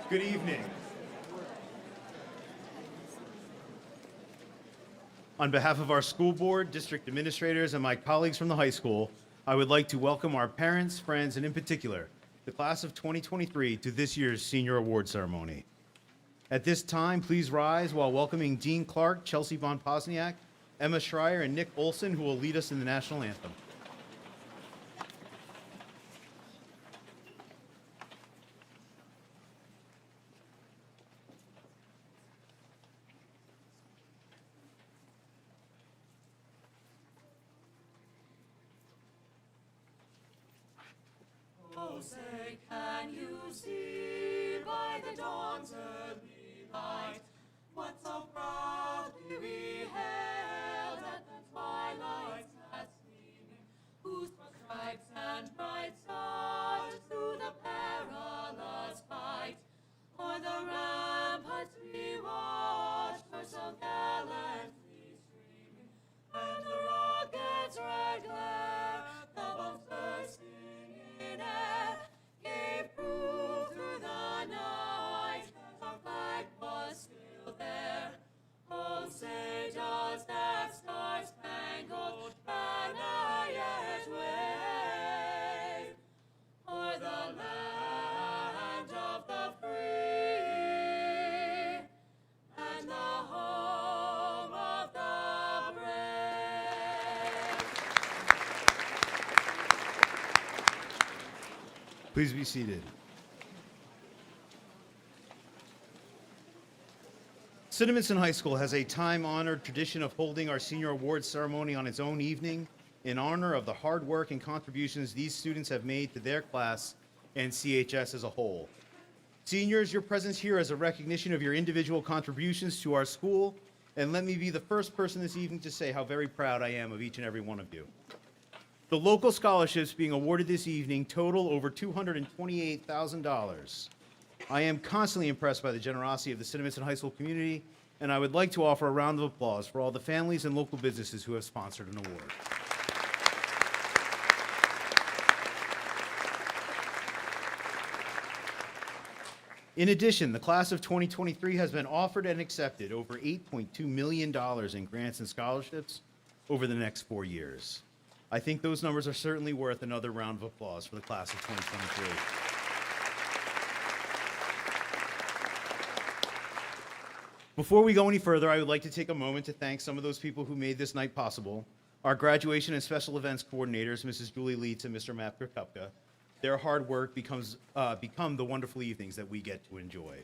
Good evening. On behalf of our school board, district administrators, and my colleagues from the high school, I would like to welcome our parents, friends, and in particular, the class of 2023 to this year's Senior Awards ceremony. At this time, please rise while welcoming Dean Clark, Chelsea Von Posniak, Emma Schreier, and Nick Olson, who will lead us in the national anthem. Oh, say, can you see by the dawn's early light what so proudly we hailed at the twilight's last gleaming, whose broad stripes and bright stars through the perilous fight o'er the ramparts we watched were so gallantly streaming, and the rocket's red glare, the bombs bursting in air, gave proof through the night that our flag was still there. Oh, say does that star-spangled banner yet wave o'er the land of the free and the home of the brave? Please be seated. Cinnaminson High School has a time-honored tradition of holding our Senior Awards ceremony on its own evening in honor of the hard work and contributions these students have made to their class and CHS as a whole. Seniors, your presence here is a recognition of your individual contributions to our school, and let me be the first person this evening to say how very proud I am of each and every one of you. The local scholarships being awarded this evening total over $228,000. I am constantly impressed by the generosity of the Cinnaminson High School community, and I would like to offer a round of applause for all the families and local businesses who have sponsored an award. In addition, the class of 2023 has been offered and accepted over $8.2 million in grants and scholarships over the next 4 years. I think those numbers are certainly worth another round of applause for the class of 2023. Before we go any further, I would like to take a moment to thank some of those people who made this night possible. Our graduation and special events coordinators, Mrs. Julie Leitz and Mr. Matt Krupka. Their hard work become the wonderful evenings that we get to enjoy.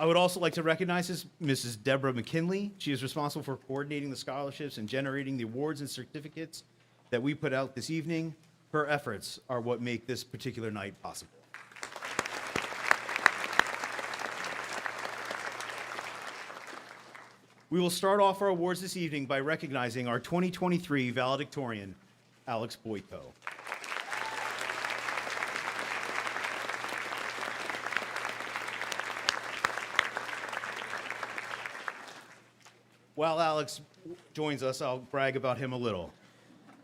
I would also like to recognize Mrs. Deborah McKinley. She is responsible for coordinating the scholarships and generating the awards and certificates that we put out this evening. Her efforts are what make this particular night possible. We will start off our awards this evening by recognizing our 2023 valedictorian, Alex Boyko. While Alex joins us, I'll brag about him a little.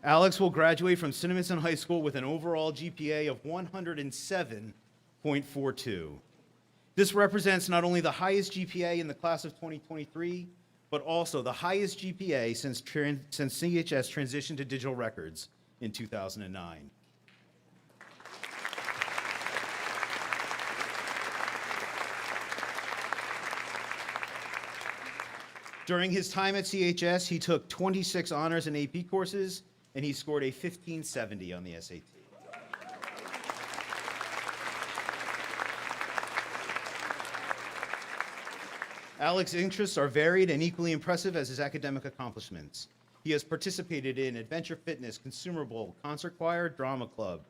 Alex will graduate from Cinnaminson High School with an overall GPA of 107.42. This represents not only the highest GPA in the class of 2023, but also the highest GPA since CHS transitioned to digital records in 2009. During his time at CHS, he took 26 honors and AP courses, and he scored a 1570 on the SAT. Alex's interests are varied and equally impressive as his academic accomplishments. He has participated in Adventure Fitness, Consumer Bowl, Concert Choir, Drama Club,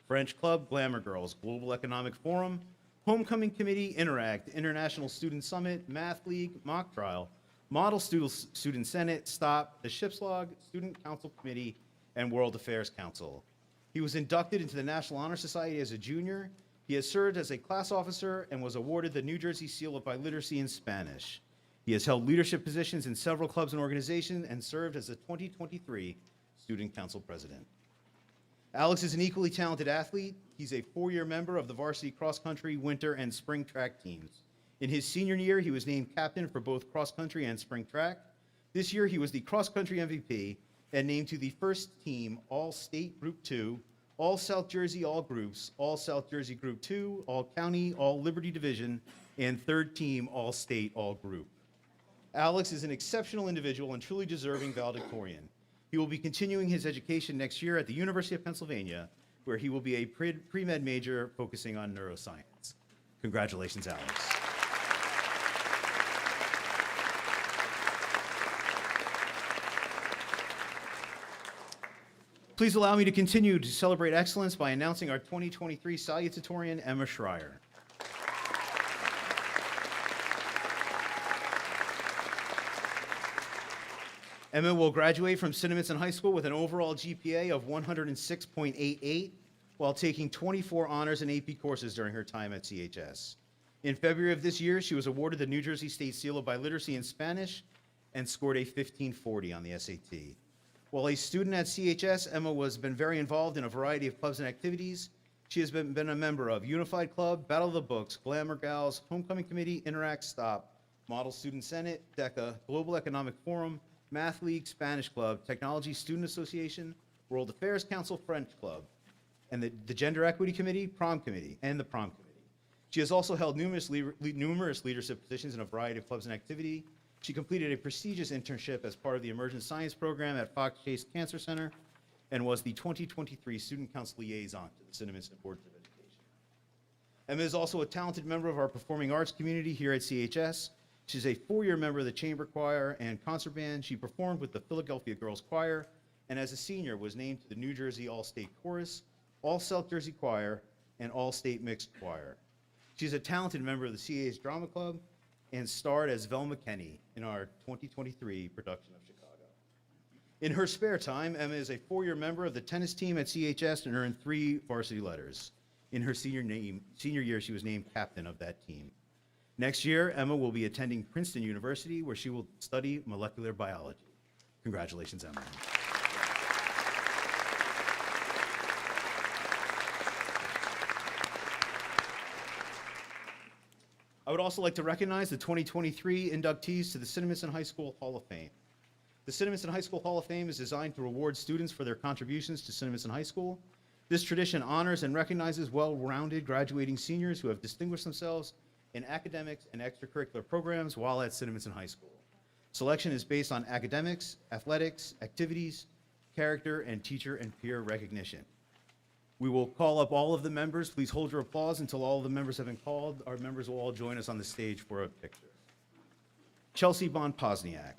French Club, Glamour Girls, Global Economic Forum, Homecoming Committee, Interact, International Student Summit, Math League, Mock Trial, Model Student Senate, STOP, the Ship's Log, Student Council Committee, and World Affairs Council. He was inducted into the National Honor Society as a junior. He has served as a class officer and was awarded the New Jersey Seal of Biliteracy in Spanish. He has held leadership positions in several clubs and organizations and served as the 2023 Student Council President. Alex is an equally talented athlete. He's a four-year member of the varsity cross-country, winter, and spring track teams. In his senior year, he was named captain for both cross-country and spring track. This year, he was the cross-country MVP and named to the first team All-State Group 2, All-South Jersey All Groups, All-South Jersey Group 2, All-County, All-Liberty Division, and third team All-State All Group. Alex is an exceptional individual and truly deserving valedictorian. He will be continuing his education next year at the University of Pennsylvania, where he will be a pre-med major focusing on neuroscience. Congratulations, Alex. Please allow me to continue to celebrate excellence by announcing our 2023 salutatorian, Emma Schreier. Emma will graduate from Cinnaminson High School with an overall GPA of 106.88 while taking 24 honors and AP courses during her time at CHS. In February of this year, she was awarded the New Jersey State Seal of Biliteracy in Spanish and scored a 1540 on the SAT. While a student at CHS, Emma has been very involved in a variety of clubs and activities. She has been a member of Unified Club, Battle of the Books, Glamour Gals, Homecoming Committee, Interact Stop, Model Student Senate, DECA, Global Economic Forum, Math League, Spanish Club, Technology Student Association, World Affairs Council, French Club, and the Gender Equity Committee, Prom Committee, and the Prom Committee. She has also held numerous leadership positions in a variety of clubs and activity. She completed a prestigious internship as part of the Emergent Science Program at Fox Chase Cancer Center and was the 2023 Student Council Liaison to the Cinnaminson Board of Education. Emma is also a talented member of our performing arts community here at CHS. She's a four-year member of the Chamber Choir and Concert Band. She performed with the Philadelphia Girls Choir, and as a senior was named to the New Jersey All-State Chorus, All-South Jersey Choir, and All-State Mixed Choir. She's a talented member of the CA's Drama Club and starred as Velma Kenny in our 2023 production of Chicago. In her spare time, Emma is a four-year member of the tennis team at CHS and earned 3 varsity letters. In her senior year, she was named captain of that team. Next year, Emma will be attending Princeton University, where she will study molecular biology. Congratulations, Emma. I would also like to recognize the 2023 inductees to the Cinnaminson High School Hall of Fame. The Cinnaminson High School Hall of Fame is designed to reward students for their contributions to Cinnaminson High School. This tradition honors and recognizes well-rounded graduating seniors who have distinguished themselves in academics and extracurricular programs while at Cinnaminson High School. Selection is based on academics, athletics, activities, character, and teacher and peer recognition. We will call up all of the members. Please hold your applause until all of the members have been called. Our members will all join us on the stage for a picture. Chelsea Bonpozniak,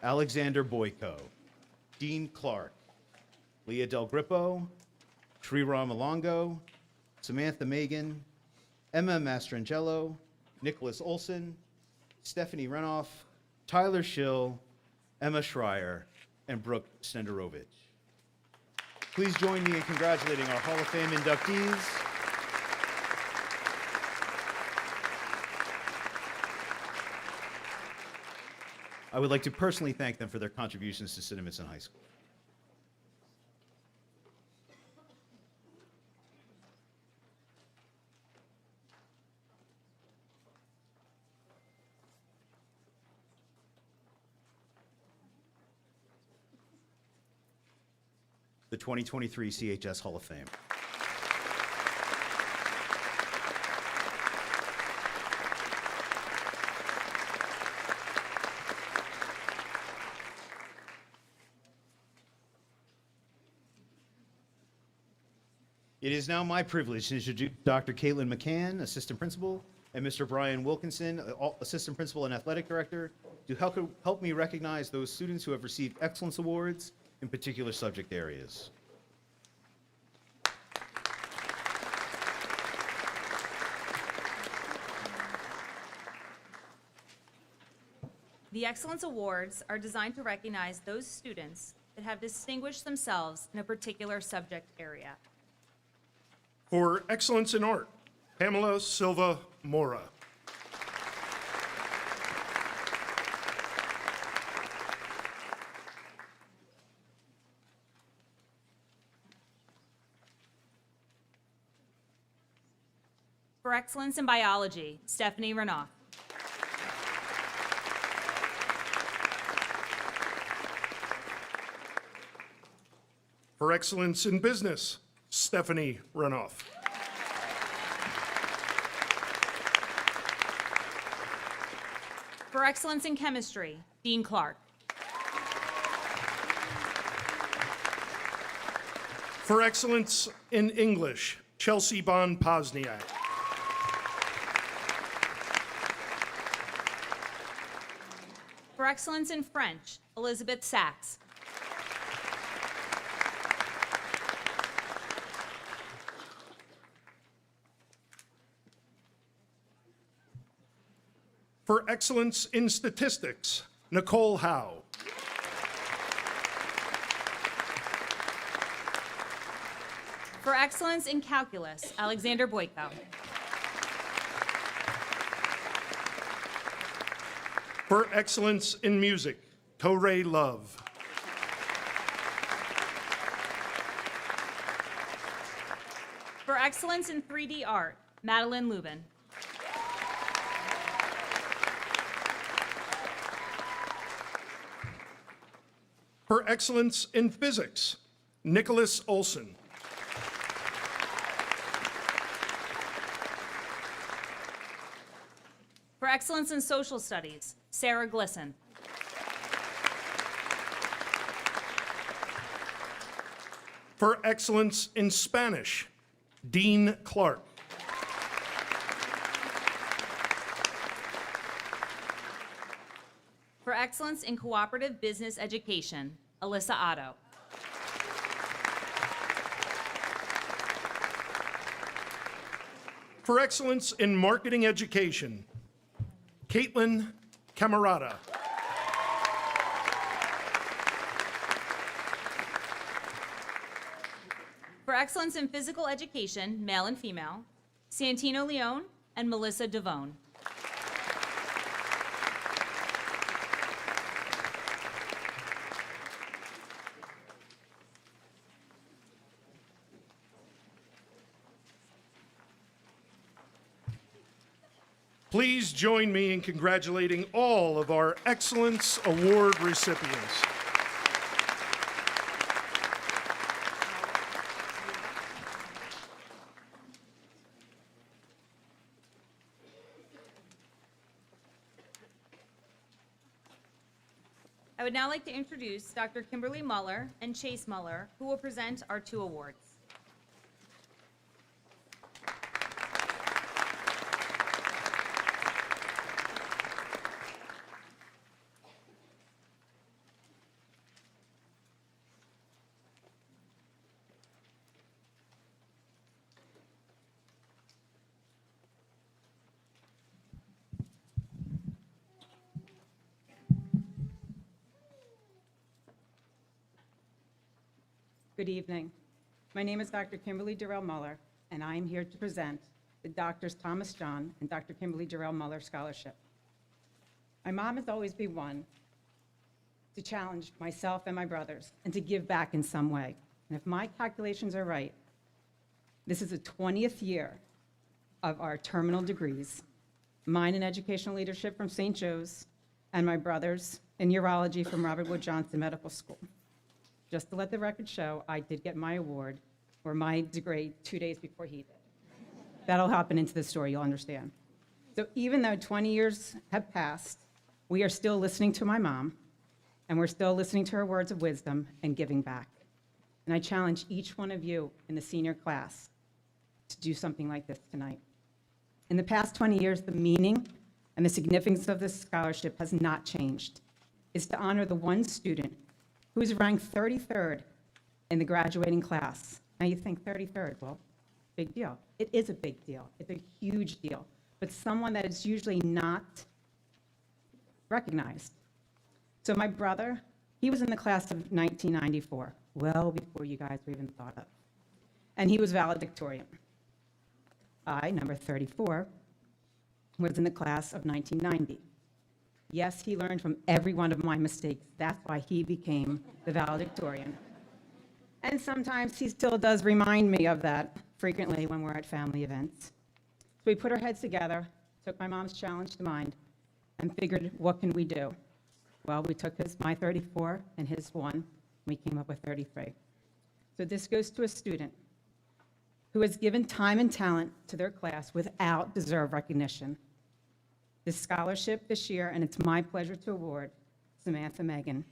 Alexander Boyko, Dean Clark, Leah Del Grippo, Sriram Alongo, Samantha Megan, Emma Mastrangelo, Nicholas Olson, Stephanie Renoff, Tyler Schill, Emma Schreier, and Brooke Stenderovich. Please join me in congratulating our Hall of Fame inductees. I would like to personally thank them for their contributions to Cinnaminson High School. The 2023 CHS Hall of Fame. It is now my privilege to introduce Dr. Caitlin McCann, Assistant Principal, and Mr. Brian Wilkinson, Assistant Principal and Athletic Director, to help me recognize those students who have received excellence awards in particular subject areas. The Excellence Awards are designed to recognize those students that have distinguished themselves in a particular subject area. For excellence in art, Pamela Silva Mora. For excellence in biology, Stephanie Renoff. For excellence in business, Stephanie Renoff. For excellence in chemistry, Dean Clark. For excellence in English, Chelsea Bon Posniak. For excellence in French, Elizabeth Sachs. For excellence in statistics, Nicole Howe. For excellence in calculus, Alexander Boyko. For excellence in music, Torrey Love. For excellence in 3D art, Madeline Lubin. For excellence in physics, Nicholas Olson. For excellence in social studies, Sarah Glisson. For excellence in Spanish, Dean Clark. For excellence in cooperative business education, Alyssa Otto. For excellence in marketing education, Caitlin Camarada. For excellence in physical education, male and female, Santino Leone and Melissa Devone. Please join me in congratulating all of our Excellence Award recipients. I would now like to introduce Dr. Kimberly Muller and Chase Muller, who will present our 2 awards. Good evening. My name is Dr. Kimberly Durrell Muller, and I am here to present the Drs. Thomas John and Dr. Kimberly Durrell Muller Scholarship. My mom has always been one to challenge myself and my brothers and to give back in some way. And if my calculations are right, this is the 20th year of our terminal degrees, mine in educational leadership from St. Joe's, and my brother's in urology from Robert Wood Johnson Medical School. Just to let the record show, I did get my award, or my degree, 2 days before he did. That'll happen into the story, you'll understand. So even though 20 years have passed, we are still listening to my mom, and we're still listening to her words of wisdom and giving back. And I challenge each one of you in the senior class to do something like this tonight. In the past 20 years, the meaning and the significance of this scholarship has not changed. It's to honor the one student who is ranked 33rd in the graduating class. Now you think 33rd, well, big deal. It is a big deal. It's a huge deal. But someone that is usually not recognized. So my brother, he was in the class of 1994, well before you guys were even thought of. And he was valedictorian. I, number 34, was in the class of 1990. Yes, he learned from every one of my mistakes. That's why he became the valedictorian. And sometimes he still does remind me of that frequently when we're at family events. So we put our heads together, took my mom's challenge to mind, and figured, what can we do? Well, we took my 34 and his 1, we came up with 33. So this goes to a student who has given time and talent to their class without deserved recognition. This scholarship this year, and it's my pleasure to award, Samantha Megan.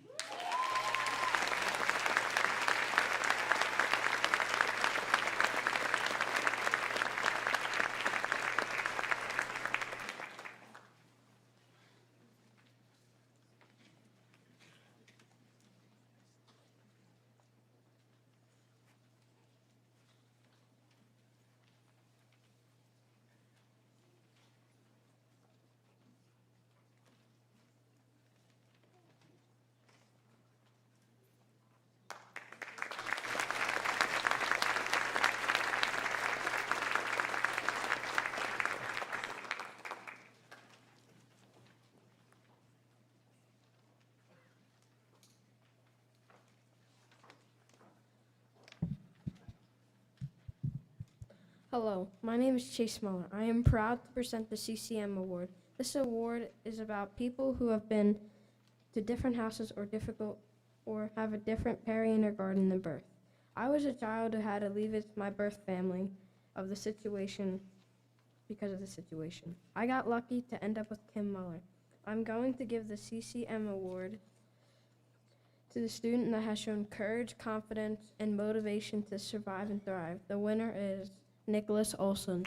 Hello, my name is Chase Muller. I am proud to present the CCM Award. This award is about people who have been to different houses or have a different peri-inner garden than birth. I was a child who had to leave my birth family of the situation because of the situation. I got lucky to end up with Kim Muller. I'm going to give the CCM Award to the student that has shown courage, confidence, and motivation to survive and thrive. The winner is Nicholas Olson.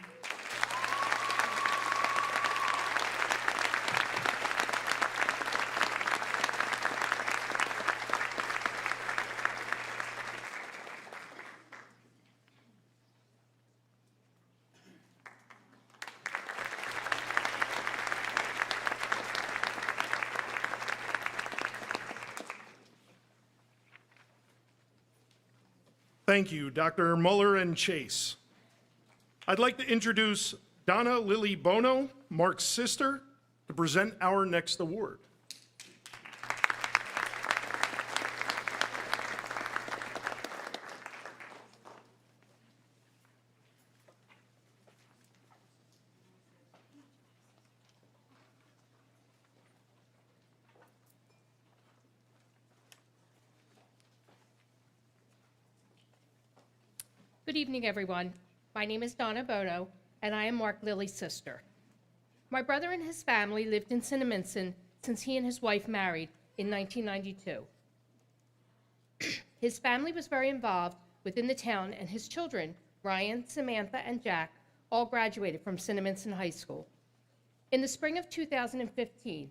Thank you, Dr. Muller and Chase. I'd like to introduce Donna Lily Bono, Mark's sister, to present our next award. Good evening, everyone. My name is Donna Bono, and I am Mark Lilly's sister. My brother and his family lived in Cinnaminson since he and his wife married in 1992. His family was very involved within the town, and his children, Ryan, Samantha, and Jack, all graduated from Cinnaminson High School. In the spring of 2015,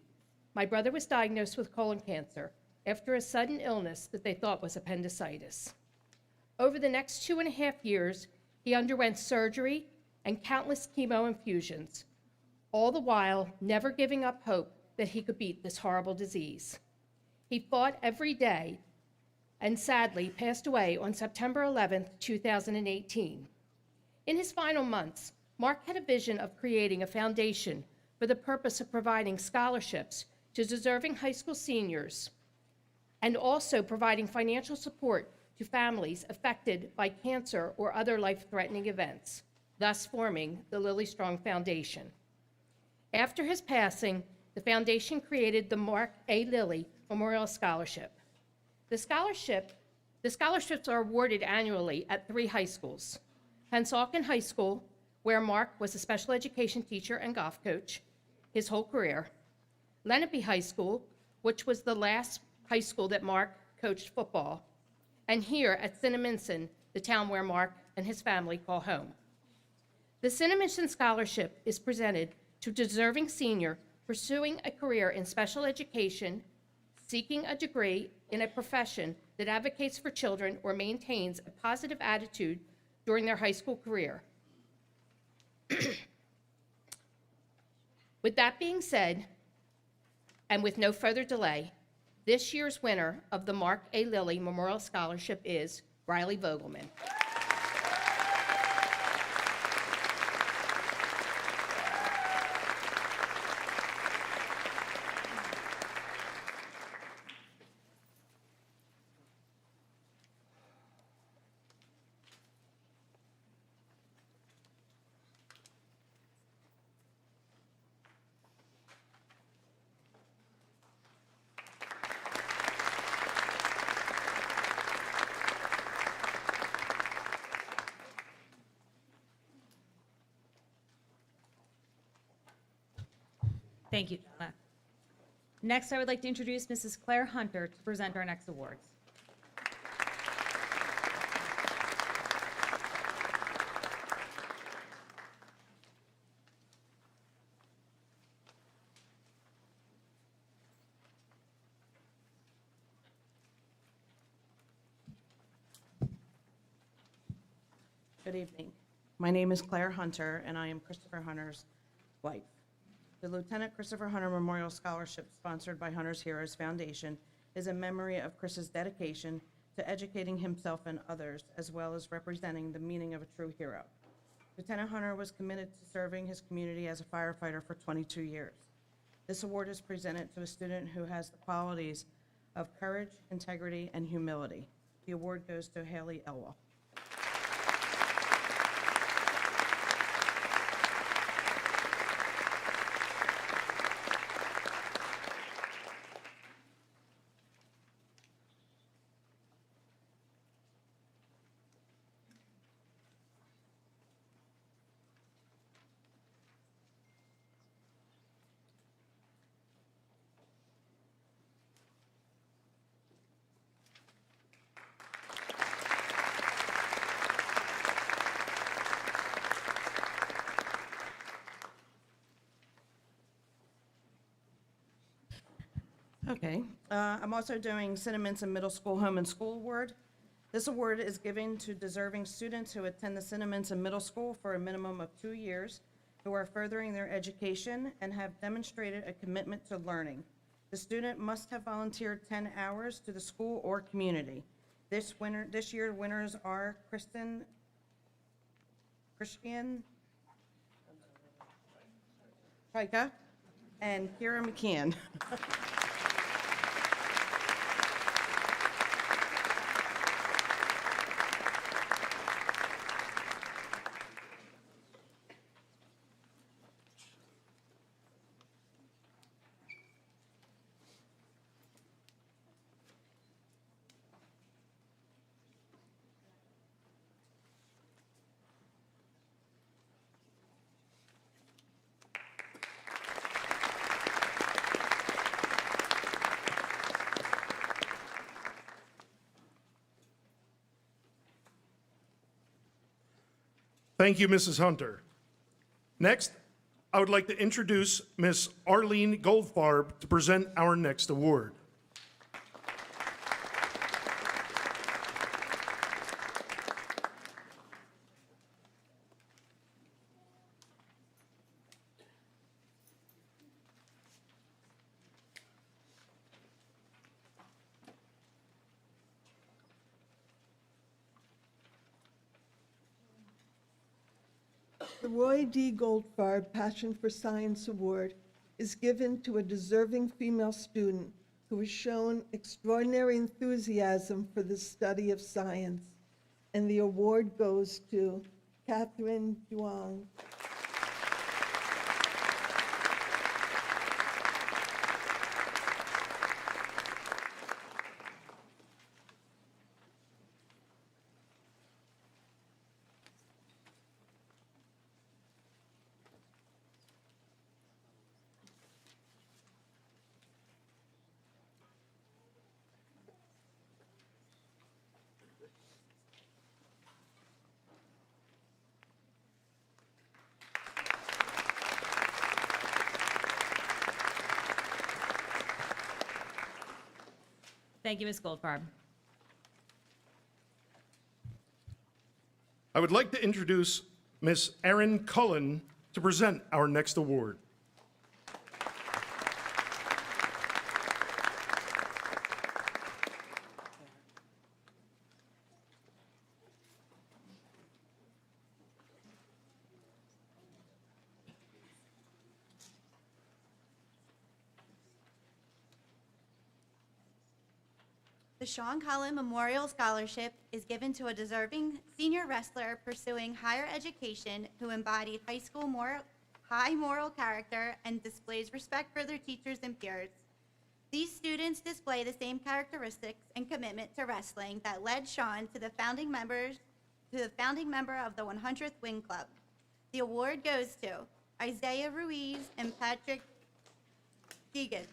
my brother was diagnosed with colon cancer after a sudden illness that they thought was appendicitis. Over the next 2.5 years, he underwent surgery and countless chemo infusions, all the while never giving up hope that he could beat this horrible disease. He fought every day and sadly passed away on September 11, 2018. In his final months, Mark had a vision of creating a foundation for the purpose of providing scholarships to deserving high school seniors and also providing financial support to families affected by cancer or other life-threatening events, thus forming the Lily Strong Foundation. After his passing, the foundation created the Mark A. Lilly Memorial Scholarship. The scholarships are awarded annually at 3 high schools: Pennsauken High School, where Mark was a special education teacher and golf coach his whole career; Lenape High School, which was the last high school that Mark coached football; and here at Cinnaminson, the town where Mark and his family call home. The Cinnaminson Scholarship is presented to deserving senior pursuing a career in special education, seeking a degree in a profession that advocates for children or maintains a positive attitude during their high school career. With that being said, and with no further delay, this year's winner of the Mark A. Lilly Memorial Scholarship is Riley Vogelman. Thank you, Donna. Next, I would like to introduce Mrs. Claire Hunter to present our next awards. Good evening. My name is Claire Hunter, and I am Christopher Hunter's wife. The Lieutenant Christopher Hunter Memorial Scholarship, sponsored by Hunter's Heroes Foundation, is a memory of Chris's dedication to educating himself and others, as well as representing the meaning of a true hero. Lieutenant Hunter was committed to serving his community as a firefighter for 22 years. This award is presented to a student who has the qualities of courage, integrity, and humility. The award goes to Haley Elwell. Okay, I'm also doing Cinnaminson Middle School Home and School Award. This award is given to deserving students who attend the Cinnaminson Middle School for a minimum of 2 years, who are furthering their education and have demonstrated a commitment to learning. The student must have volunteered 10 hours to the school or community. This year, winners are Christian Trika and Kira McKeon. Thank you, Mrs. Hunter. Next, I would like to introduce Miss Arlene Goldfarb to present our next award. The Roy D. Goldfarb Passion for Science Award is given to a deserving female student who has shown extraordinary enthusiasm for the study of science, and the award goes to Catherine Duong. Thank you, Ms. Goldfarb. I would like to introduce Miss Erin Cullen to present our next award. The Sean Cullen Memorial Scholarship is given to a deserving senior wrestler pursuing higher education who embodied high moral character and displays respect for their teachers and peers. These students display the same characteristics and commitment to wrestling that led Sean to the founding member of the 100th Wing Club. The award goes to Isaiah Ruiz and Patrick Keegan.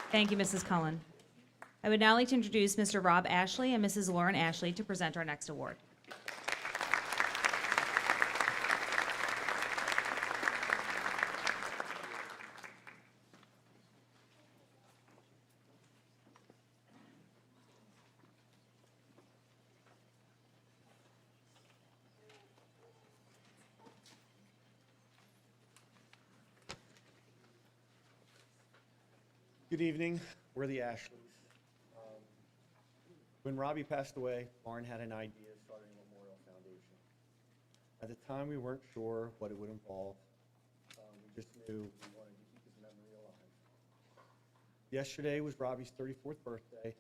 Thank you, Mrs. Cullen. I would now like to introduce Mr. Rob Ashley and Mrs. Lauren Ashley to present our next award. Good evening. We're the Ashleys. When Robbie passed away, Lauren had an idea of starting a memorial foundation. At the time, we weren't sure what it would involve. We just knew we wanted to keep his memory alive. Yesterday was Robbie's 34th birthday.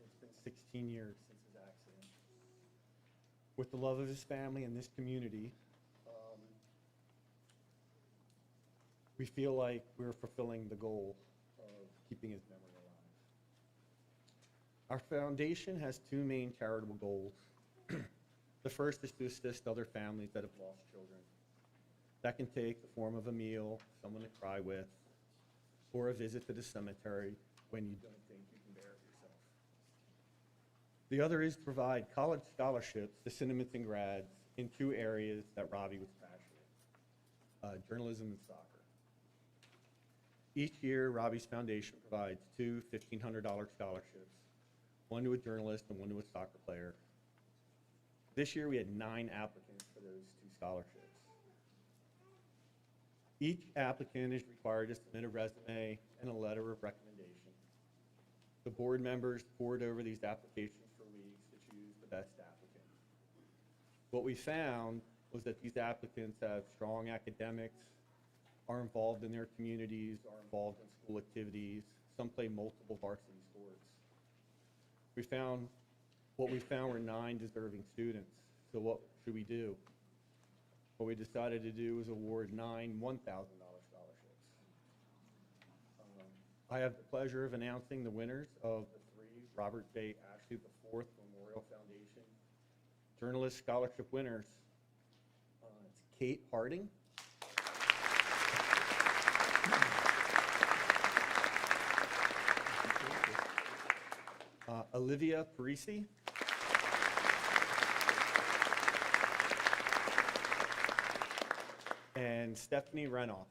It's been 16 years since his accident. With the love of his family and this community, we feel like we're fulfilling the goal of keeping his memory alive. Our foundation has two main charitable goals. The first is to assist other families that have lost children. That can take the form of a meal, someone to cry with, or a visit to the cemetery when you don't think you can bear it yourself. The other is to provide college scholarships to Cinnamons and grads in two areas that Robbie was passionate, journalism and soccer. Each year, Robbie's foundation provides two $1,500 scholarships, one to a journalist and one to a soccer player. This year, we had 9 applicants for those 2 scholarships. Each applicant is required to submit a resume and a letter of recommendation. The board members pored over these applications for weeks to choose the best applicant. What we found was that these applicants have strong academics, are involved in their communities, are involved in school activities. Some play multiple varsity sports. What we found were 9 deserving students. So what should we do? What we decided to do was award 9 $1,000 scholarships. I have the pleasure of announcing the winners of the 3 Robert J. Ashley IV Memorial Foundation Journalist Scholarship winners. It's Kate Harding, Olivia Parisi, and Stephanie Renoff.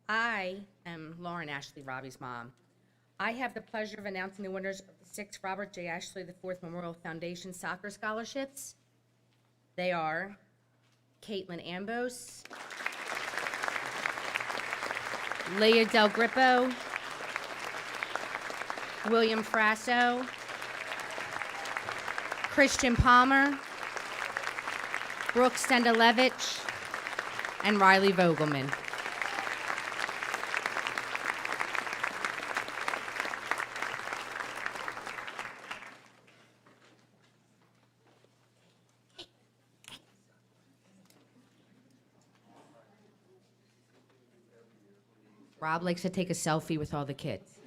I am Lauren Ashley, Robbie's mom. I have the pleasure of announcing the winners of the 6 Robert J. Ashley IV Memorial Foundation Soccer Scholarships. They are Caitlin Ambos, Leah Del Grippo, William Frasso, Christian Palmer, Brooke Stendalevich, and Riley Vogelman. Rob likes to take a selfie with all the kids.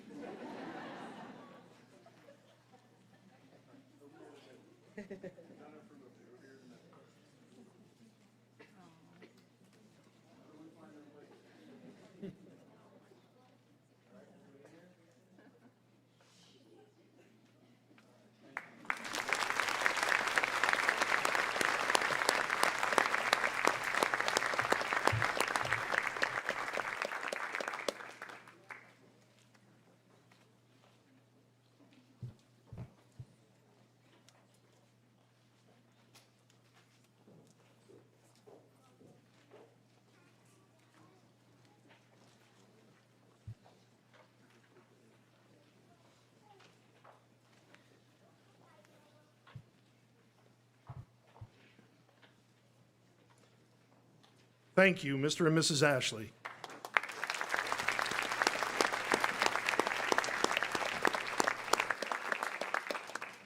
Thank you, Mr. and Mrs. Ashley.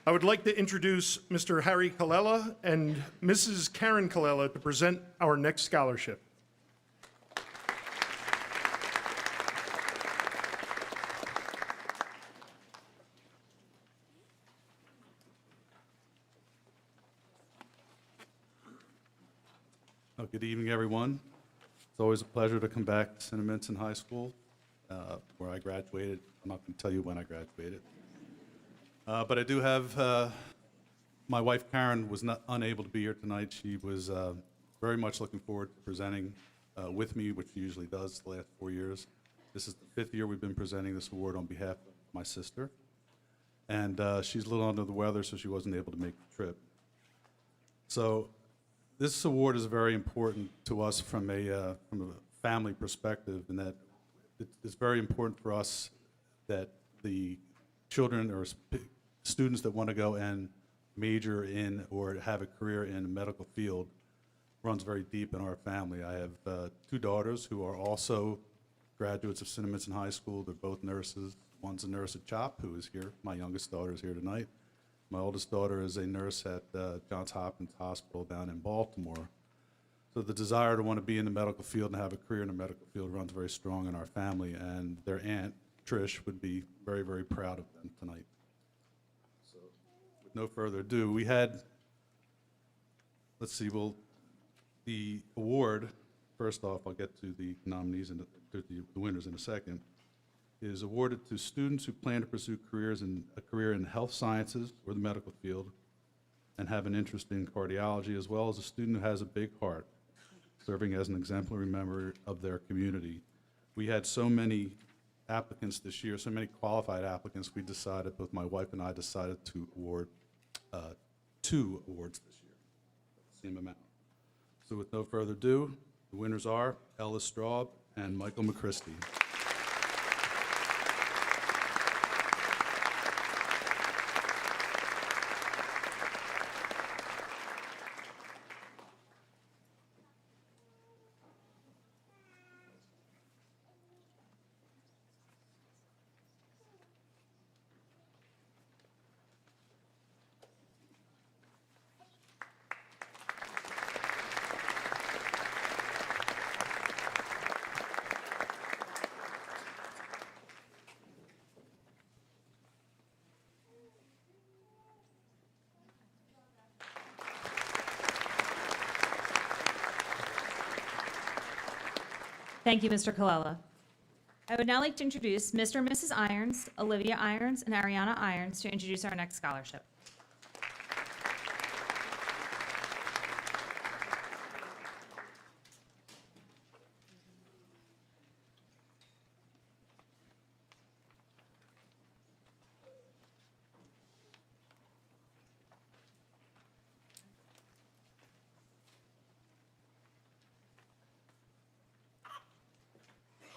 I would like to introduce Mr. Harry Colella and Mrs. Karen Colella to present our next scholarship. Good evening, everyone. It's always a pleasure to come back to Cinnaminson High School, where I graduated. I'm not going to tell you when I graduated. But I do have, my wife Karen was not unable to be here tonight. She was very much looking forward to presenting with me, which she usually does the last 4 years. This is the 5th year we've been presenting this award on behalf of my sister. And she's a little under the weather, so she wasn't able to make the trip. So this award is very important to us from a family perspective, in that it's very important for us that the children or students that want to go and major in or have a career in the medical field runs very deep in our family. I have 2 daughters who are also graduates of Cinnaminson High School. They're both nurses. One's a nurse at CHOP, who is here. My youngest daughter is here tonight. My oldest daughter is a nurse at Johns Hopkins Hospital down in Baltimore. So the desire to want to be in the medical field and have a career in the medical field runs very strong in our family, and their aunt, Trish, would be very, very proud of them tonight. So with no further ado, we had, let's see, well, the award, first off, I'll get to the nominees and the winners in a second, is awarded to students who plan to pursue a career in health sciences or the medical field and have an interest in cardiology, as well as a student who has a big heart, serving as an exemplary member of their community. We had so many applicants this year, so many qualified applicants, we decided, both my wife and I decided to award 2 awards this year, same amount. So with no further ado, the winners are Ellis Straub and Michael McChristy. Thank you, Mr. Colella. I would now like to introduce Mr. and Mrs. Irons, Olivia Irons, and Ariana Irons to introduce our next scholarship.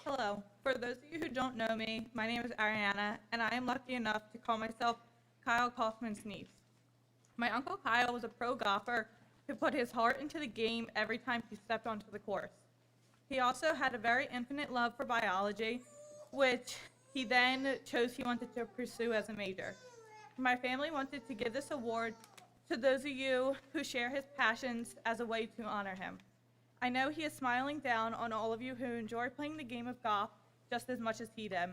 Hello. For those of you who don't know me, my name is Ariana, and I am lucky enough to call myself Kyle Kaufman's niece. My uncle Kyle was a pro golfer who put his heart into the game every time he stepped onto the course. He also had a very infinite love for biology, which he then chose he wanted to pursue as a major. My family wanted to give this award to those of you who share his passions as a way to honor him. I know he is smiling down on all of you who enjoy playing the game of golf just as much as he did.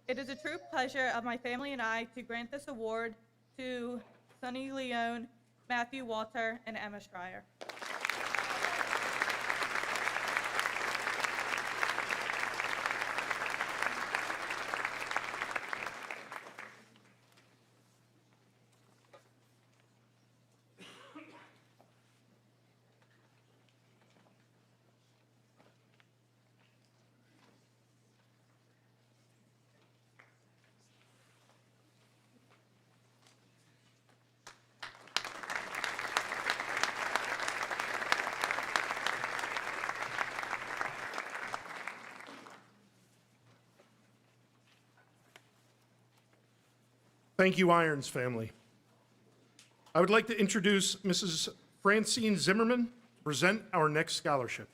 It is a true pleasure of my family and I to grant this award to Sonny Leone, Matthew Walter, and Emma Schreier. Thank you, Irons family. I would like to introduce Mrs. Francine Zimmerman present our next scholarship.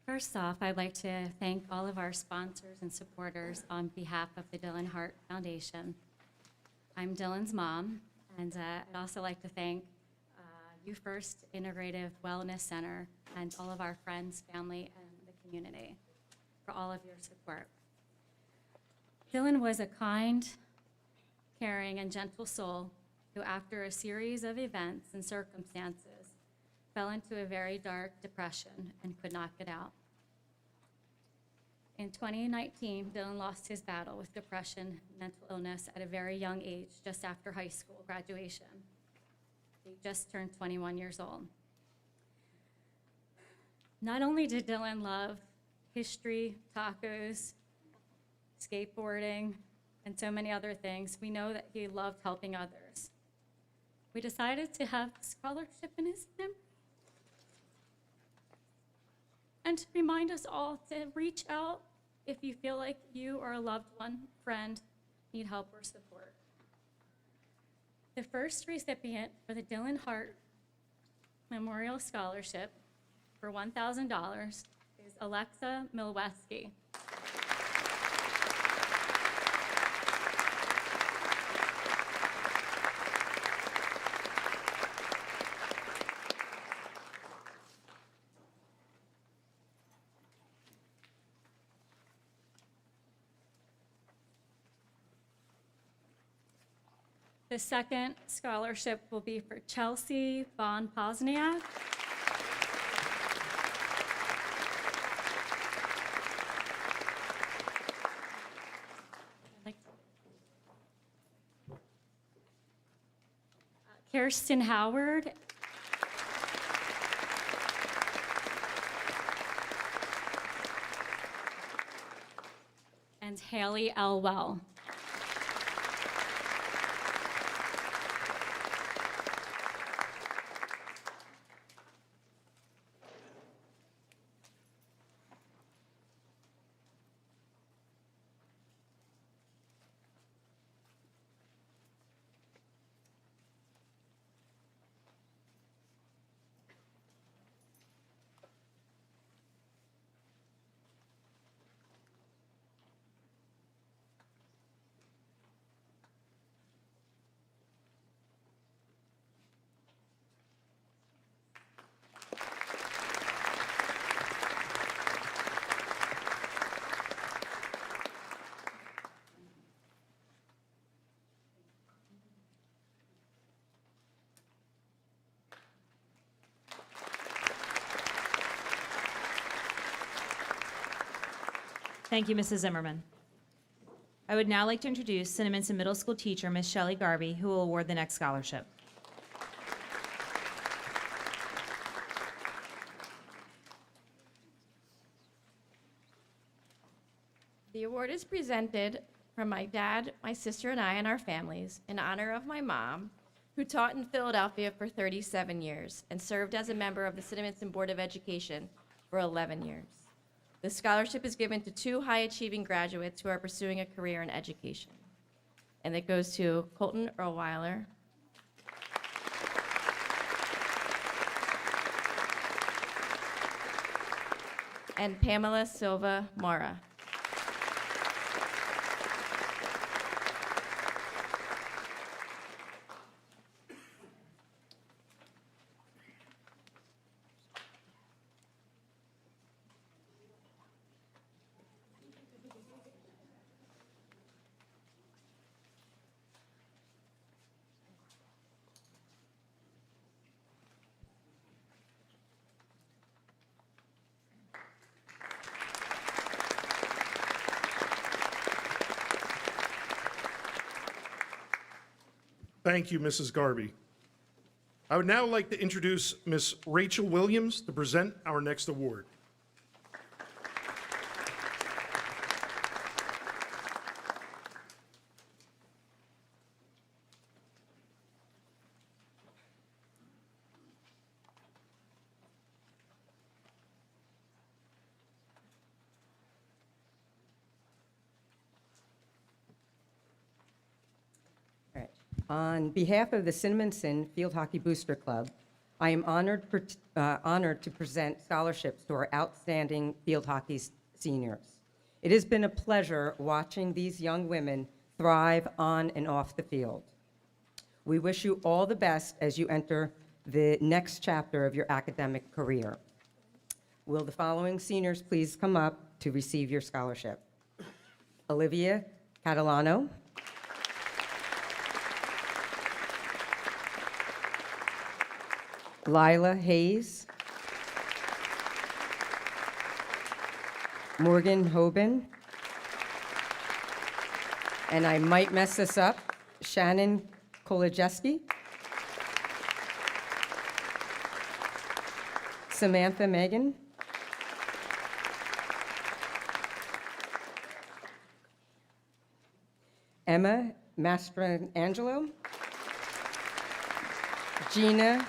First off, I'd like to thank all of our sponsors and supporters on behalf of the Dylan Hart Foundation. I'm Dylan's mom, and I'd also like to thank You First Integrative Wellness Center and all of our friends, family, and the community for all of your support. Dylan was a kind, caring, and gentle soul who, after a series of events and circumstances, fell into a very dark depression and could not get out. In 2019, Dylan lost his battle with depression and mental illness at a very young age, just after high school graduation. He just turned 21 years old. Not only did Dylan love history, tacos, skateboarding, and so many other things, we know that he loved helping others. We decided to have a scholarship in his memory and to remind us all to reach out if you feel like you or a loved one, friend, need help or support. The first recipient for the Dylan Hart Memorial Scholarship for $1,000 is Alexa Milweski. The second scholarship will be for Chelsea Von Posniak. Kirsten Howard. And Haley Elwell. Thank you, Mrs. Zimmerman. I would now like to introduce Cinnaminson Middle School teacher, Ms. Shelley Garvey, who will award the next scholarship. The award is presented from my dad, my sister, and I, and our families in honor of my mom, who taught in Philadelphia for 37 years and served as a member of the Cinnaminson Board of Education for 11 years. The scholarship is given to 2 high-achieving graduates who are pursuing a career in education. And it goes to Colton Erlweiler, and Pamela Silva Mora. Thank you, Mrs. Garvey. I would now like to introduce Ms. Rachel Williams to present our next award. On behalf of the Cinnaminson Field Hockey Booster Club, I am honored to present scholarships to our outstanding field hockey seniors. It has been a pleasure watching these young women thrive on and off the field. We wish you all the best as you enter the next chapter of your academic career. Will the following seniors please come up to receive your scholarship? Olivia Catalano, Lila Hayes, Morgan Hoban, and I might mess this up, Shannon Kolodziejski, Samantha Megan, Emma Mastrangelo, Gina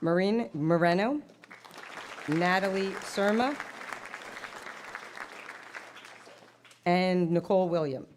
Moreno, Natalie Surma, and Nicole Williams.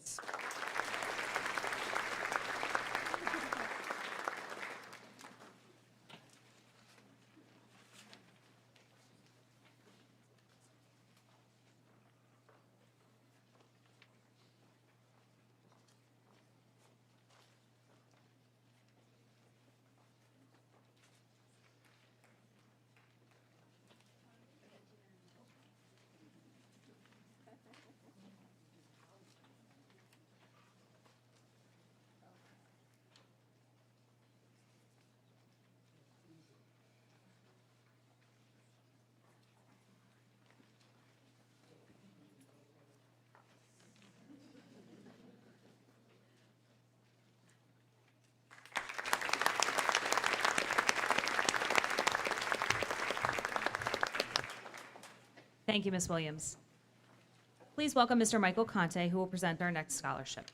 Thank you, Ms. Williams. Please welcome Mr. Michael Conte, who will present our next scholarship.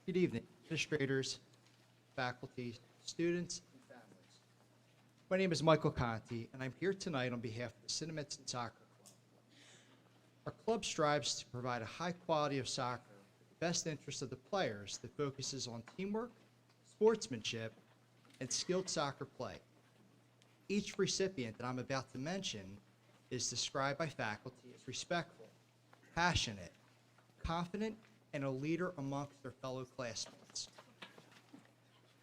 Good evening, administrators, faculty, students, and families. My name is Michael Conti, and I'm here tonight on behalf of the Cinnaminson Soccer Club. Our club strives to provide a high quality of soccer with the best interest of the players that focuses on teamwork, sportsmanship, and skilled soccer play. Each recipient that I'm about to mention is described by faculty as respectful, passionate, confident, and a leader amongst their fellow classmates.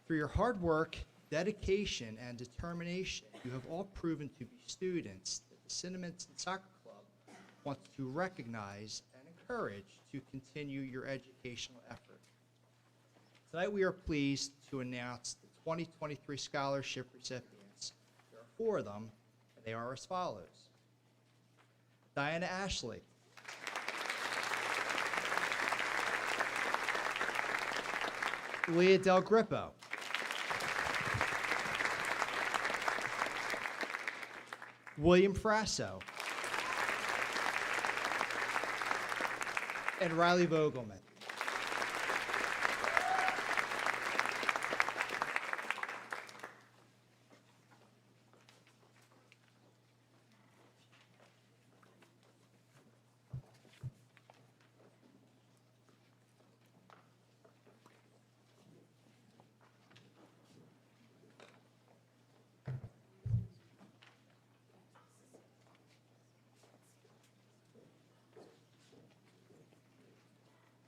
Through your hard work, dedication, and determination, you have all proven to be students that the Cinnaminson Soccer Club wants to recognize and encourage to continue your educational effort. Tonight we are pleased to announce the 2023 scholarship recipients. There are 4 of them, and they are as follows. Diana Ashley. Leah Del Grippo. William Frasso. And Riley Vogelman.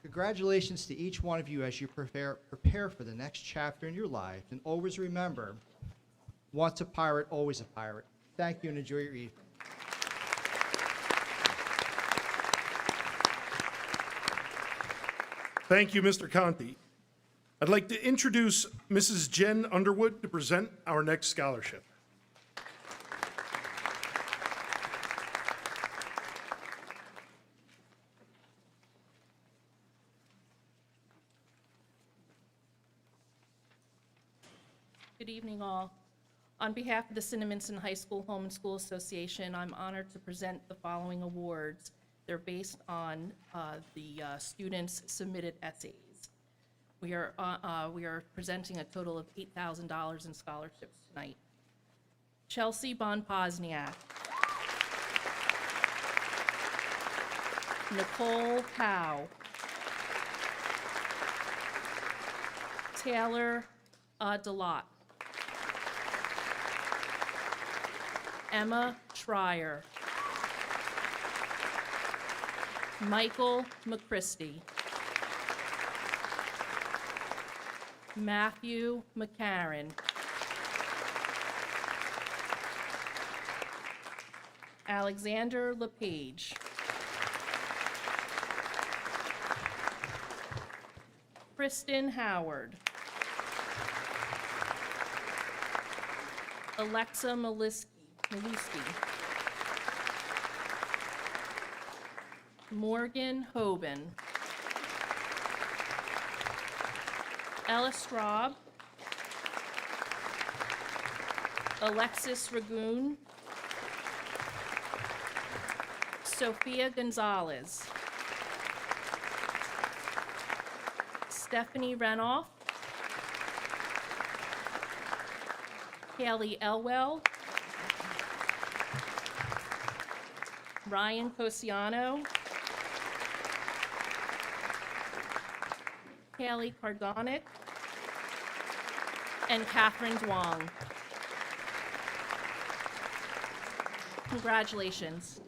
Congratulations to each one of you as you prepare for the next chapter in your life. And always remember, once a pirate, always a pirate. Thank you and enjoy your evening. Thank you, Mr. Conti. I'd like to introduce Mrs. Jen Underwood to present our next scholarship. Good evening, all. On behalf of the Cinnaminson High School Home and School Association, I'm honored to present the following awards. They're based on the students' submitted essays. We are presenting a total of $8,000 in scholarships tonight. Chelsea Bonpozniak. Nicole Howe. Taylor Delott. Emma Schreier. Michael McChristy. Matthew McCarron. Alexander LePage. Kristen Howard. Alexa Maluski. Morgan Hoban. Ella Straub. Alexis Ragoon. Sophia Gonzalez. Stephanie Renoff. Haley Elwell. Ryan Cosiano. Haley Cardonic. And Catherine Duong. Congratulations.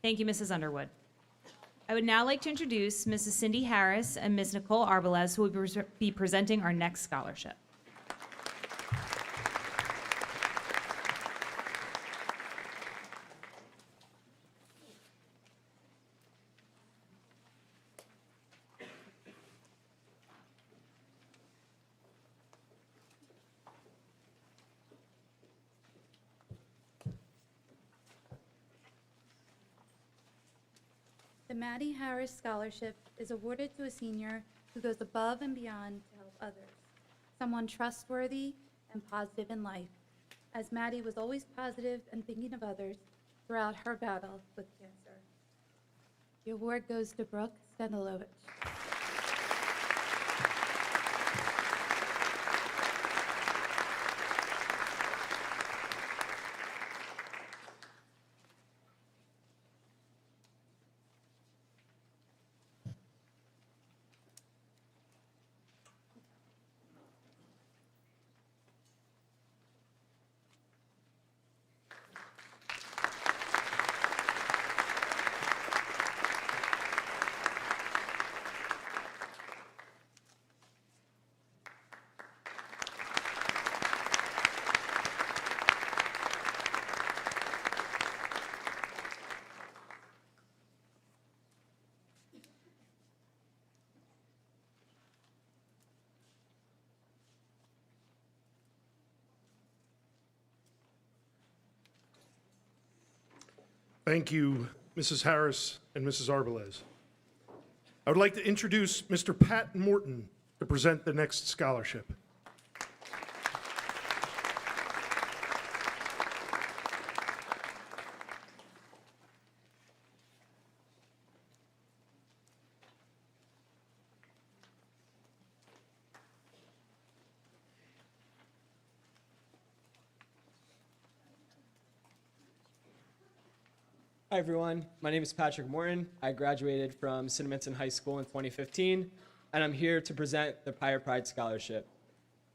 Thank you, Mrs. Underwood. I would now like to introduce Mrs. Cindy Harris and Ms. Nicole Arbelez, who will be presenting our next scholarship. The Maddie Harris Scholarship is awarded to a senior who goes above and beyond to help others, someone trustworthy and positive in life, as Maddie was always positive and thinking of others throughout her battle with cancer. The award goes to Brooke Stendelovich. Thank you, Mrs. Harris and Mrs. Arbelez. I would like to introduce Mr. Pat Morton to present the next scholarship. Hi everyone, my name is Patrick Morton. I graduated from Cinnaminson High School in 2015, and I'm here to present the Pirate Pride Scholarship.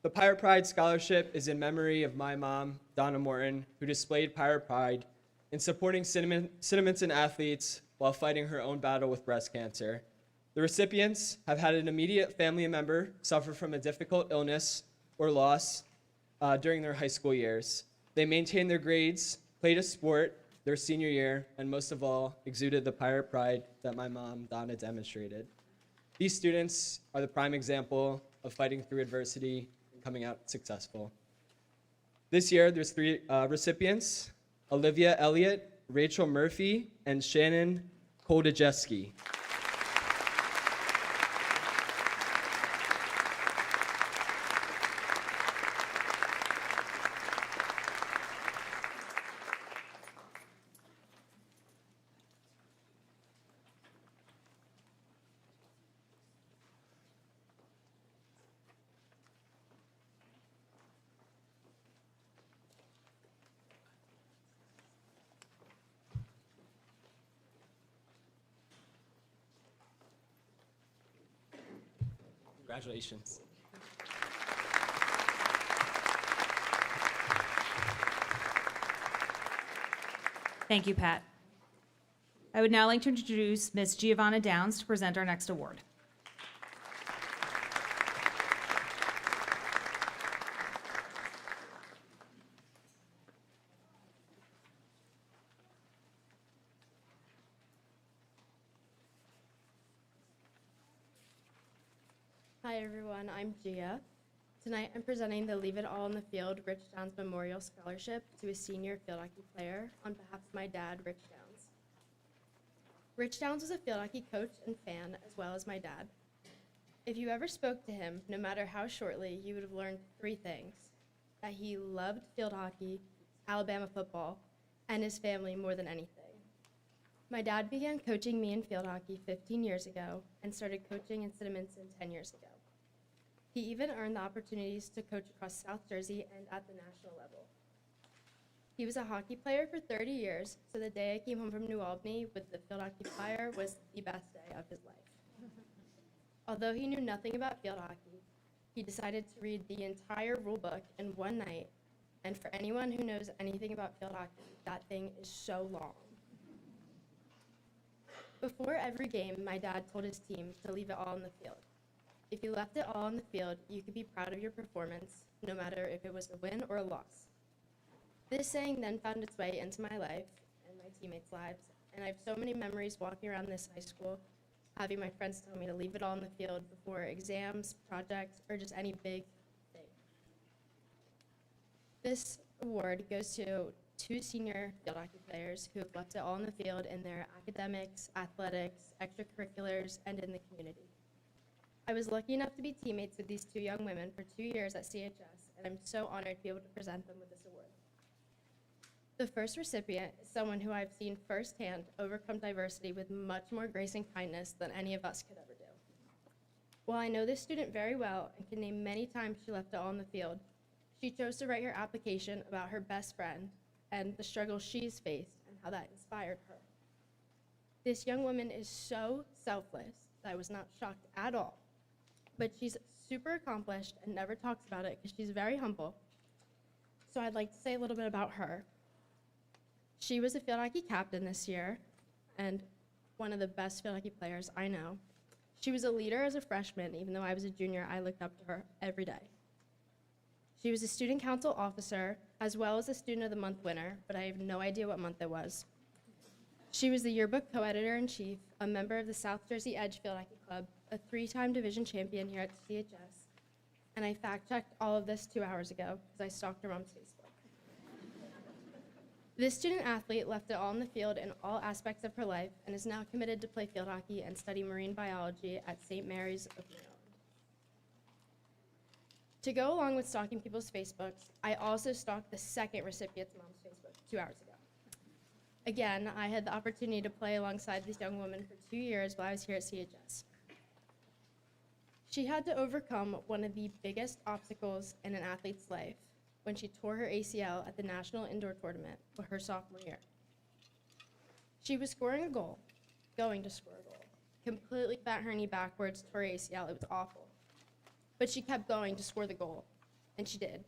The Pirate Pride Scholarship is in memory of my mom, Donna Morton, who displayed Pirate Pride in supporting Cinnaminson athletes while fighting her own battle with breast cancer. The recipients have had an immediate family member suffer from a difficult illness or loss during their high school years. They maintained their grades, played a sport, their senior year, and most of all, exuded the pirate pride that my mom, Donna, demonstrated. These students are the prime example of fighting through adversity and coming out successful. This year, there's three recipients: Olivia Elliott, Rachel Murphy, and Shannon Koldajeski. Congratulations. Thank you, Pat. I would now like to introduce Ms. Giovanna Downs to present our next award. Hi everyone, I'm Gia. Tonight I'm presenting the Leave It All on the Field Rich Downs Memorial Scholarship to a senior field hockey player on behalf of my dad, Rich Downs. Rich Downs was a field hockey coach and fan as well as my dad. If you ever spoke to him, no matter how shortly, you would have learned three things: that he loved field hockey, Alabama football, and his family more than anything. My dad began coaching me in field hockey 15 years ago and started coaching in Cinnaminson 10 years ago. He even earned the opportunities to coach across South Jersey and at the national level. He was a hockey player for 30 years, so the day I came home from New Albany with the field hockey flyer was the best day of his life. Although he knew nothing about field hockey, he decided to read the entire rule book in one night, and for anyone who knows anything about field hockey, that thing is so long. Before every game, my dad told his team to leave it all on the field. If you left it all on the field, you could be proud of your performance, no matter if it was a win or a loss. This saying then found its way into my life and my teammates' lives, and I have so many memories walking around this high school, having my friends tell me to leave it all on the field before exams, projects, or just any big thing. This award goes to two senior field hockey players who have left it all on the field in their academics, athletics, extracurriculars, and in the community. I was lucky enough to be teammates with these two young women for 2 years at CHS, and I'm so honored to be able to present them with this award. The first recipient is someone who I've seen firsthand overcome diversity with much more grace and kindness than any of us could ever do. While I know this student very well and can name many times she left it all on the field, she chose to write her application about her best friend and the struggles she's faced and how that inspired her. This young woman is so selfless that I was not shocked at all, but she's super accomplished and never talks about it because she's very humble. So I'd like to say a little bit about her. She was a field hockey captain this year and one of the best field hockey players I know. She was a leader as a freshman. Even though I was a junior, I looked up to her every day. She was a student council officer as well as a student of the month winner, but I have no idea what month it was. She was the yearbook co-editor-in-chief, a member of the South Jersey Edge Field Hockey Club, a 3-time division champion here at CHS, and I fact-checked all of this 2 hours ago because I stalked her mom's Facebook. This student-athlete left it all on the field in all aspects of her life and is now committed to play field hockey and study marine biology at St. Mary's of Maryland. To go along with stalking people's Facebooks, I also stalked the second recipient's mom's Facebook 2 hours ago. Again, I had the opportunity to play alongside this young woman for 2 years while I was here at CHS. She had to overcome one of the biggest obstacles in an athlete's life when she tore her ACL at the National Indoor Tournament for her sophomore year. She was scoring a goal, going to score a goal, completely bent her knee backwards, tore her ACL. It was awful. But she kept going to score the goal, and she did.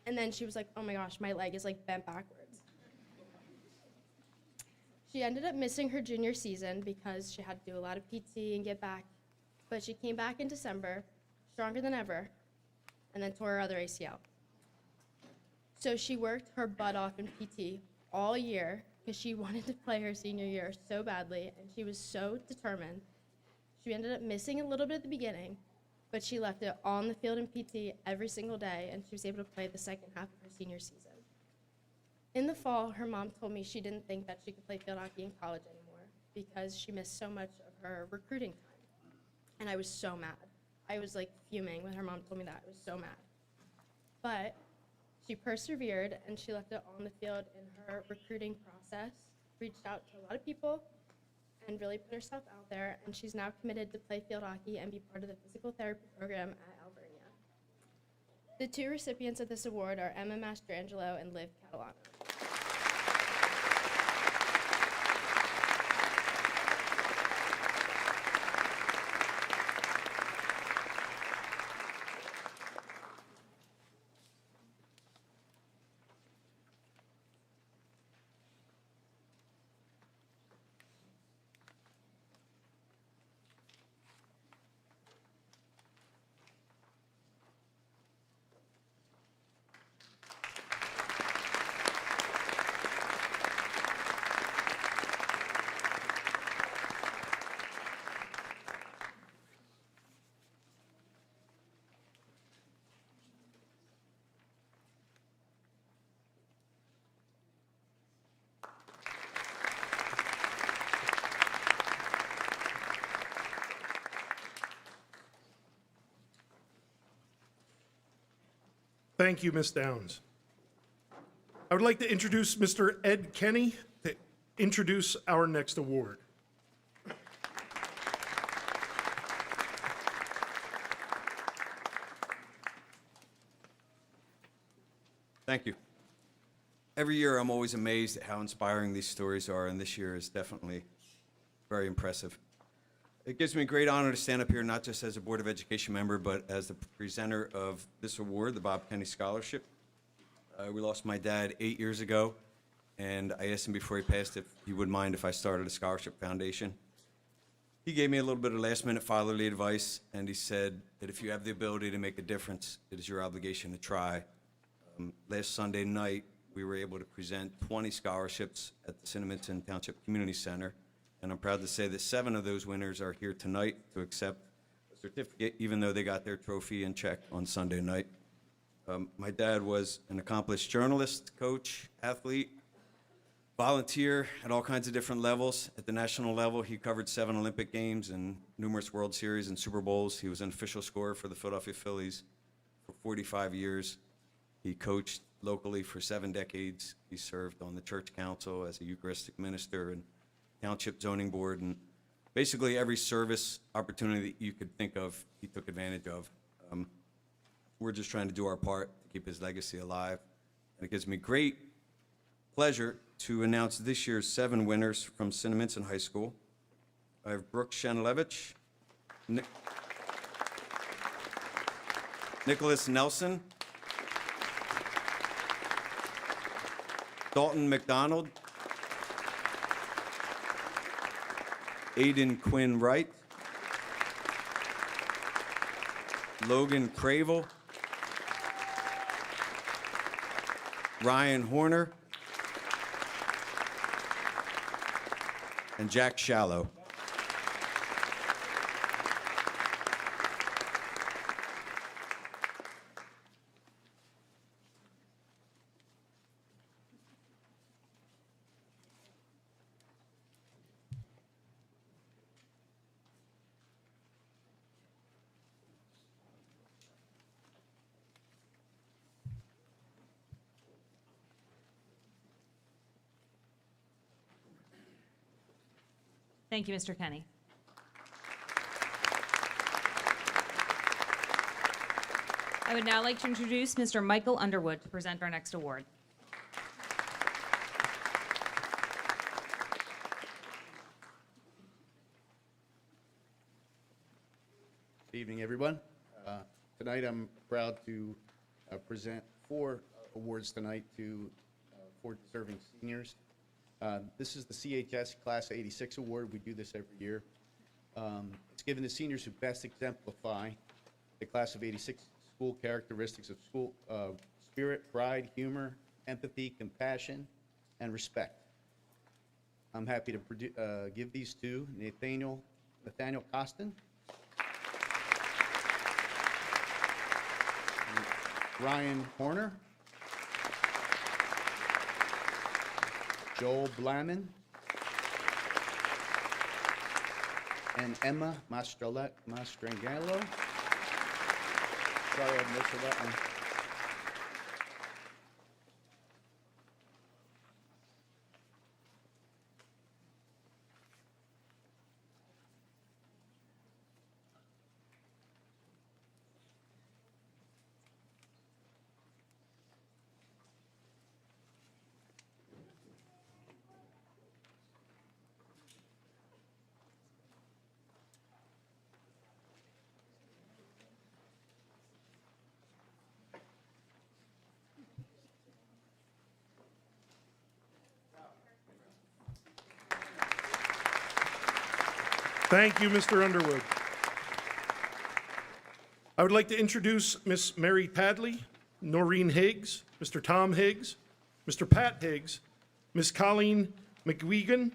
And then she was like, oh my gosh, my leg is like bent backwards. She ended up missing her junior season because she had to do a lot of PT and get back. But she came back in December, stronger than ever, and then tore her other ACL. So she worked her butt off in PT all year because she wanted to play her senior year so badly, and she was so determined. She ended up missing a little bit at the beginning, but she left it all on the field in PT every single day, and she was able to play the second half of her senior season. In the fall, her mom told me she didn't think that she could play field hockey in college anymore because she missed so much of her recruiting time. And I was so mad. I was like fuming when her mom told me that. I was so mad. But she persevered, and she left it on the field in her recruiting process, reached out to a lot of people, and really put herself out there, and she's now committed to play field hockey and be part of the physical therapy program at Alvernia. The two recipients of this award are Emma Mastrangelo and Liv Catalano. Thank you, Ms. Downs. I would like to introduce Mr. Ed Kenny to introduce our next award. Thank you. Every year, I'm always amazed at how inspiring these stories are, and this year is definitely very impressive. It gives me a great honor to stand up here, not just as a Board of Education member, but as the presenter of this award, the Bob Kenny Scholarship. We lost my dad 8 years ago, and I asked him before he passed if he would mind if I started a scholarship foundation. He gave me a little bit of last-minute fatherly advice, and he said that if you have the ability to make a difference, it is your obligation to try. Last Sunday night, we were able to present 20 scholarships at the Cinnaminson Township Community Center, and I'm proud to say that 7 of those winners are here tonight to accept a certificate, even though they got their trophy and check on Sunday night. My dad was an accomplished journalist, coach, athlete, volunteer at all kinds of different levels. At the national level, he covered 7 Olympic Games and numerous World Series and Super Bowls. He was an official scorer for the Philadelphia Phillies for 45 years. He coached locally for 7 decades. He served on the church council as a Eucharistic minister and township zoning board, and basically every service opportunity that you could think of, he took advantage of. We're just trying to do our part to keep his legacy alive. And it gives me great pleasure to announce this year's 7 winners from Cinnaminson High School. I have Brooke Shenlevich, Nicholas Nelson, Dalton McDonald, Aiden Quinn Wright, Logan Cravel, Ryan Horner, and Jack Shallow. Thank you, Mr. Kenny. I would now like to introduce Mr. Michael Underwood to present our next award. Good evening, everyone. Tonight, I'm proud to present 4 awards tonight to 4 deserving seniors. This is the CHS Class 86 Award. We do this every year. It's given to seniors who best exemplify the Class of 86 school characteristics of school spirit, pride, humor, empathy, compassion, and respect. I'm happy to give these to Nathaniel Costin Ryan Horner. Joel Blaman. And Emma Mastrangelo. Sorry, I missed that one. Thank you, Mr. Underwood. I would like to introduce Miss Mary Padley, Noreen Higgs, Mr. Tom Higgs, Mr. Pat Higgs, Miss Colleen McGuigan,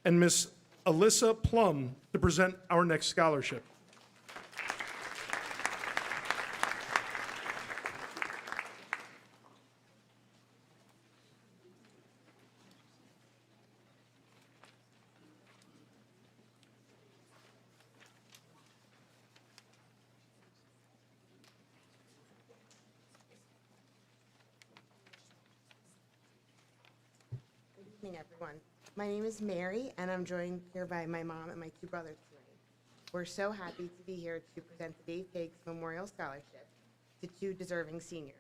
and Miss Alyssa Plum to present our next scholarship. Good evening, everyone. My name is Mary, and I'm joined here by my mom and my two brothers tonight. We're so happy to be here to present the Dave Higgs Memorial Scholarship to two deserving seniors.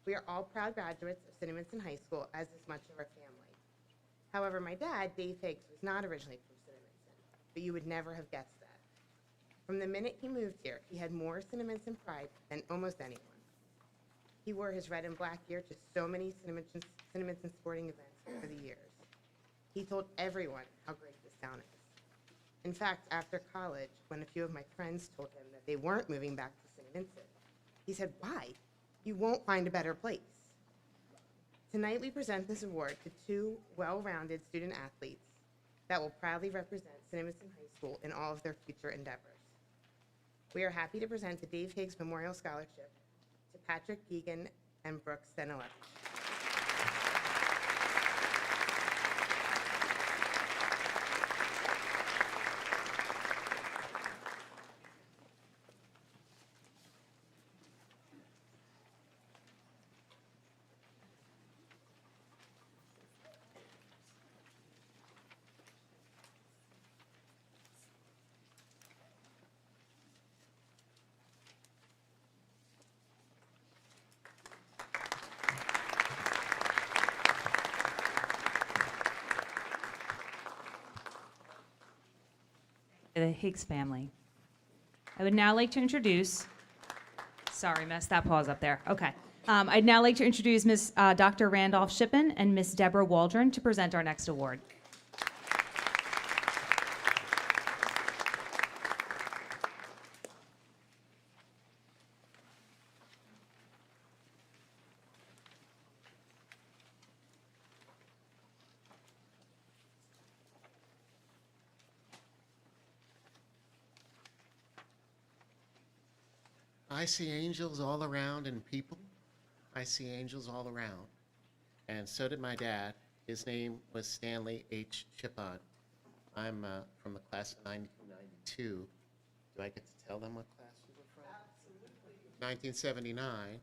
We are all proud graduates of Cinnaminson High School, as is much of our family. However, my dad, Dave Higgs, was not originally from Cinnaminson, but you would never have guessed that. From the minute he moved here, he had more Cinnaminson pride than almost anyone. He wore his red and black gear to so many Cinnaminson sporting events over the years. He told everyone how great this town is. In fact, after college, when a few of my friends told him that they weren't moving back to Cinnaminson, he said, "Why? You won't find a better place." Tonight, we present this award to two well-rounded student athletes that will proudly represent Cinnaminson High School in all of their future endeavors. We are happy to present the Dave Higgs Memorial Scholarship to Patrick Geegan and Brooke Stenilevich. The Higgs family. I would now like to introduce, sorry, messed that pause up there. Okay. I'd now like to introduce Ms. Dr. Randolph Shippen and Ms. Deborah Waldron to present our next award. I see angels all around and people. I see angels all around. And so did my dad. His name was Stanley H. Chippon. I'm from the class of 1992. Do I get to tell them what class you were from? Absolutely. 1979.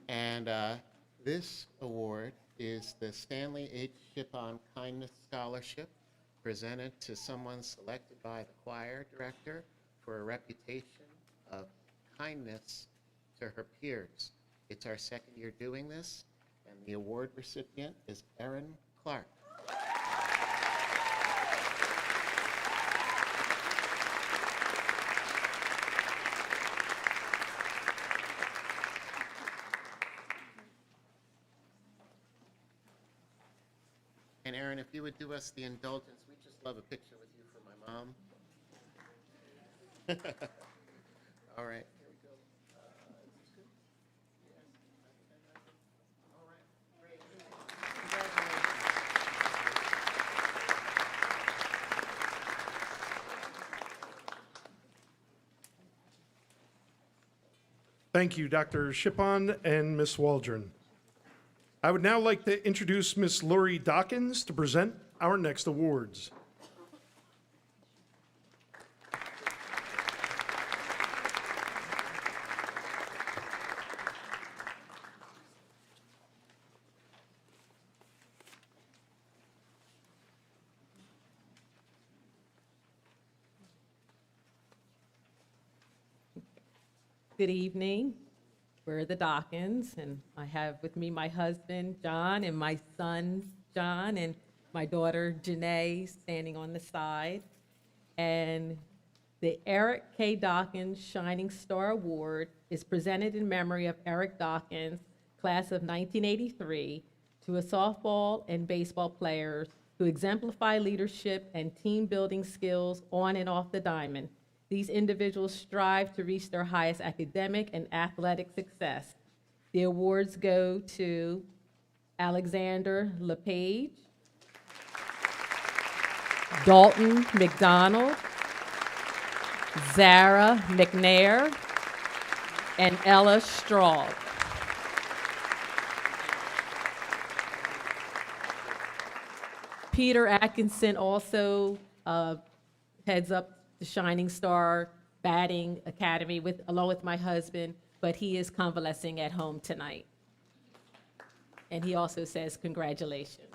And this award is the Stanley H. Chippon Kindness Scholarship, presented to someone selected by the choir director for a reputation of kindness to her peers. It's our second year doing this, and the award recipient is Erin Clark. And Erin, if you would do us the indulgence, we just love a picture with you for my mom. All right. Thank you, Dr. Shippon and Ms. Waldron. I would now like to introduce Ms. Lori Dawkins to present our next awards. Good evening. We're the Dawkins, and I have with me my husband, John, and my son, John, and my daughter, Janae, standing on the side. And the Eric K. Dawkins Shining Star Award is presented in memory of Eric Dawkins, class of 1983, to a softball and baseball players who exemplify leadership and team-building skills on and off the diamond. These individuals strive to reach their highest academic and athletic success. The awards go to Alexander LePage, Dalton McDonald, Zara McNair, and Ella Straub. Peter Atkinson also heads up the Shining Star Batting Academy along with my husband, but he is convalescing at home tonight. And he also says congratulations.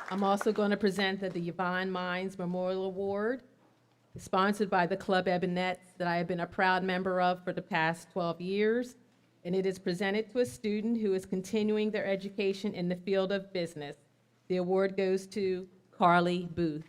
I'm also going to present the Yvonne Mines Memorial Award, sponsored by the Club Ebenettes that I have been a proud member of for the past 12 years. And it is presented to a student who is continuing their education in the field of business. The award goes to Carly Booth.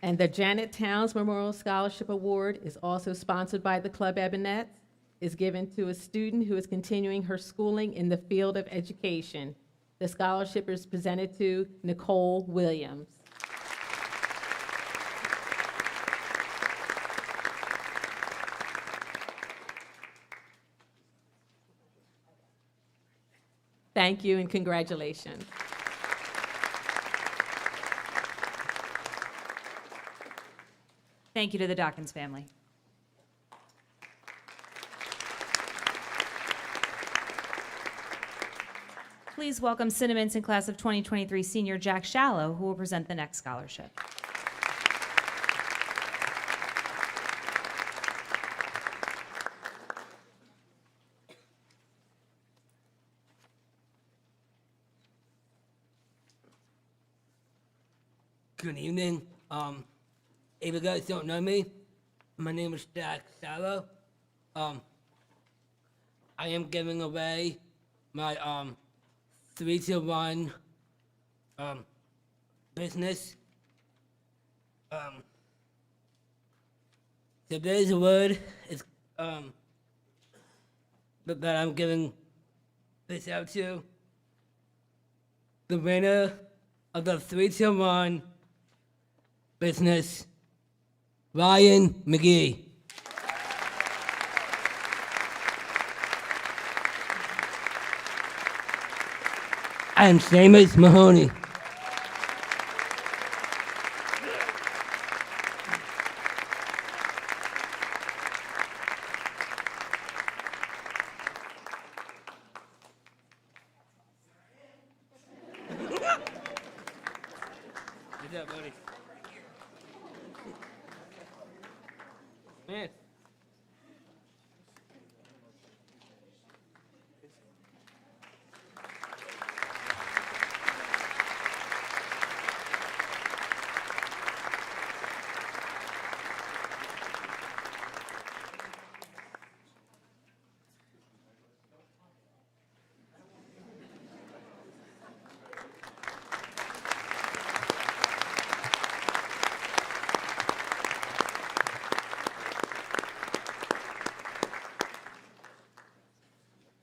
And the Janet Towns Memorial Scholarship Award is also sponsored by the Club Ebenettes, is given to a student who is continuing her schooling in the field of education. The scholarship is presented to Nicole Williams. Thank you and congratulations. Thank you to the Dawkins family. Please welcome Cinnaminson class of 2023 senior Jack Shallow, who will present the next scholarship. Good evening. If you guys don't know me, my name is Jack Shallow. I am giving away my 3-to-1 business. Today's award is that I'm giving this out to the winner of the 3-to-1 business, Ryan McGee. And Seamus Mahoney. What's up, buddy? Man.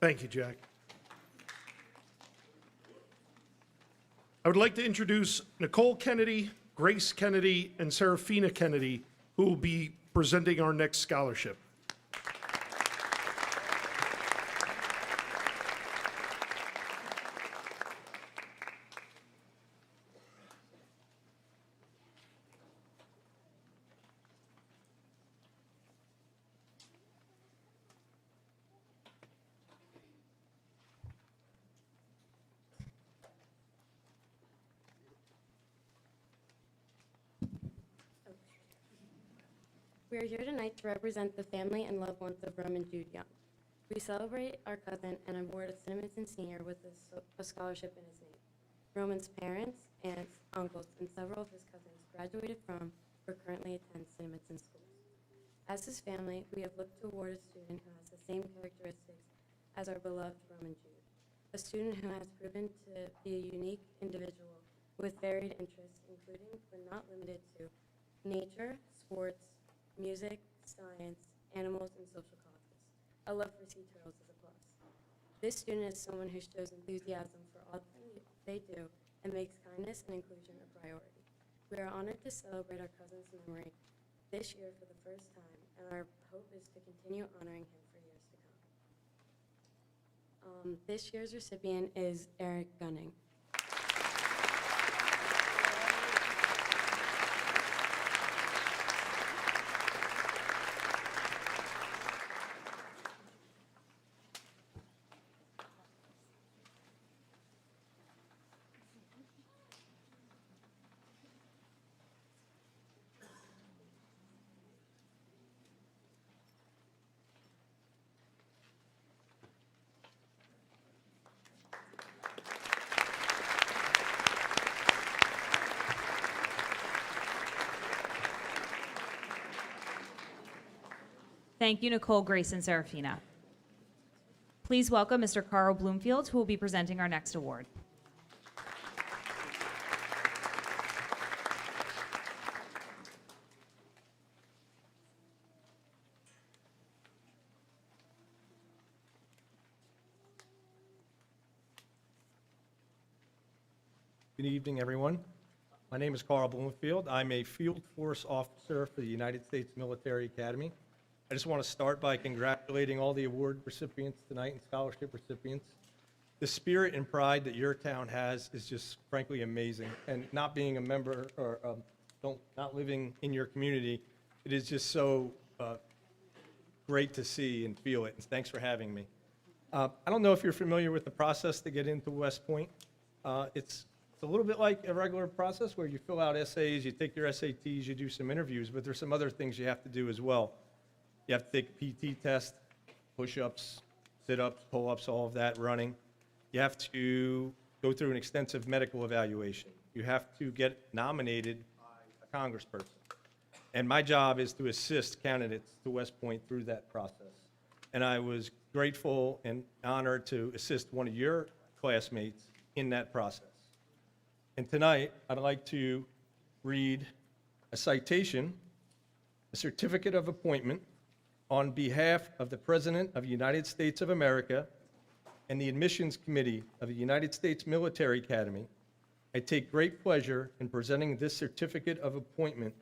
Thank you, Jack. I would like to introduce Nicole Kennedy, Grace Kennedy, and Serafina Kennedy, who will be presenting our next scholarship. We are here tonight to represent the family and loved ones of Roman Jude Young. We celebrate our cousin and award a Cinnaminson senior with a scholarship in his name. Roman's parents, aunts, uncles, and several of his cousins graduated from or currently attend Cinnaminson schools. As his family, we have looked to award a student who has the same characteristics as our beloved Roman Jude, a student who has proven to be a unique individual with varied interests, including but not limited to nature, sports, music, science, animals, and social causes. A love for sea turtles is a plus. This student is someone who shows enthusiasm for all they do and makes kindness and inclusion a priority. We are honored to celebrate our cousin's memory this year for the first time, and our hope is to continue honoring him for years to come. This year's recipient is Eric Gunning. Thank you, Nicole, Grace, and Serafina. Please welcome Mr. Carl Bloomfield, who will be presenting our next award. Good evening, everyone. My name is Carl Bloomfield. I'm a Field Force Officer for the United States Military Academy. I just want to start by congratulating all the award recipients tonight and scholarship recipients. The spirit and pride that your town has is just frankly amazing. And not being a member or not living in your community, it is just so great to see and feel it. And thanks for having me. I don't know if you're familiar with the process to get into West Point. It's a little bit like a regular process where you fill out essays, you take your SATs, you do some interviews, but there's some other things you have to do as well. You have to take a PT test, push-ups, sit-ups, pull-ups, all of that, running. You have to go through an extensive medical evaluation. You have to get nominated by a congressperson. And my job is to assist candidates to West Point through that process. And I was grateful and honored to assist one of your classmates in that process. And tonight, I'd like to read a citation, a certificate of appointment on behalf of the President of the United States of America and the Admissions Committee of the United States Military Academy. I take great pleasure in presenting this certificate of appointment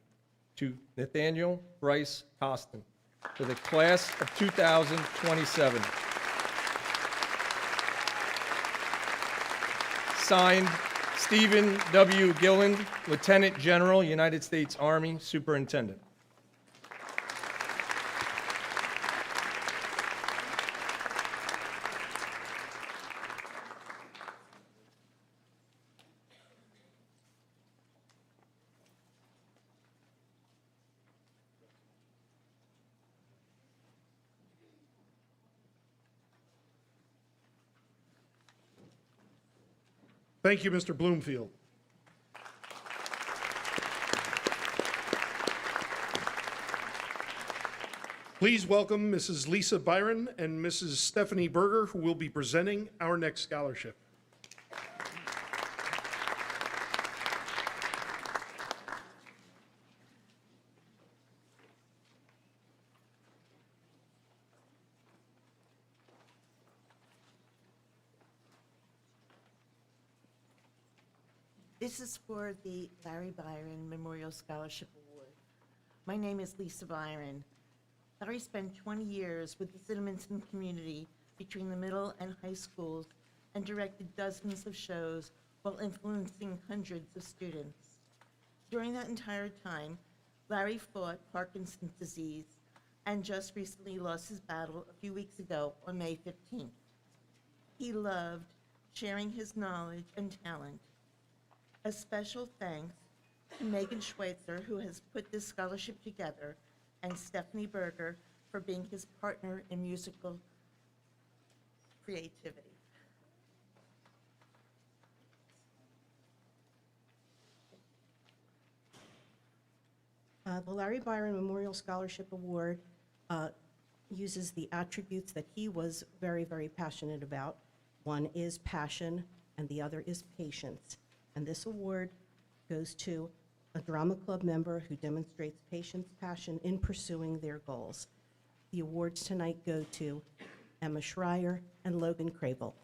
to Nathaniel Bryce Costin for the class of 2027. Signed, Stephen W. Gilland, Lieutenant General, United States Army Superintendent. Thank you, Mr. Bloomfield. Please welcome Mrs. Lisa Byron and Mrs. Stephanie Berger, who will be presenting our next scholarship. This is for the Larry Byron Memorial Scholarship Award. My name is Lisa Byron. Larry spent 20 years with the Cinnaminson community between the middle and high schools and directed dozens of shows while influencing hundreds of students. During that entire time, Larry fought Parkinson's disease and just recently lost his battle a few weeks ago on May 15th. He loved sharing his knowledge and talent. A special thanks to Megan Schweitzer, who has put this scholarship together, and Stephanie Berger for being his partner in musical creativity. The Larry Byron Memorial Scholarship Award uses the attributes that he was very, very passionate about. One is passion, and the other is patience. And this award goes to a drama club member who demonstrates patience, passion in pursuing their goals. The awards tonight go to Emma Schreier and Logan Crable.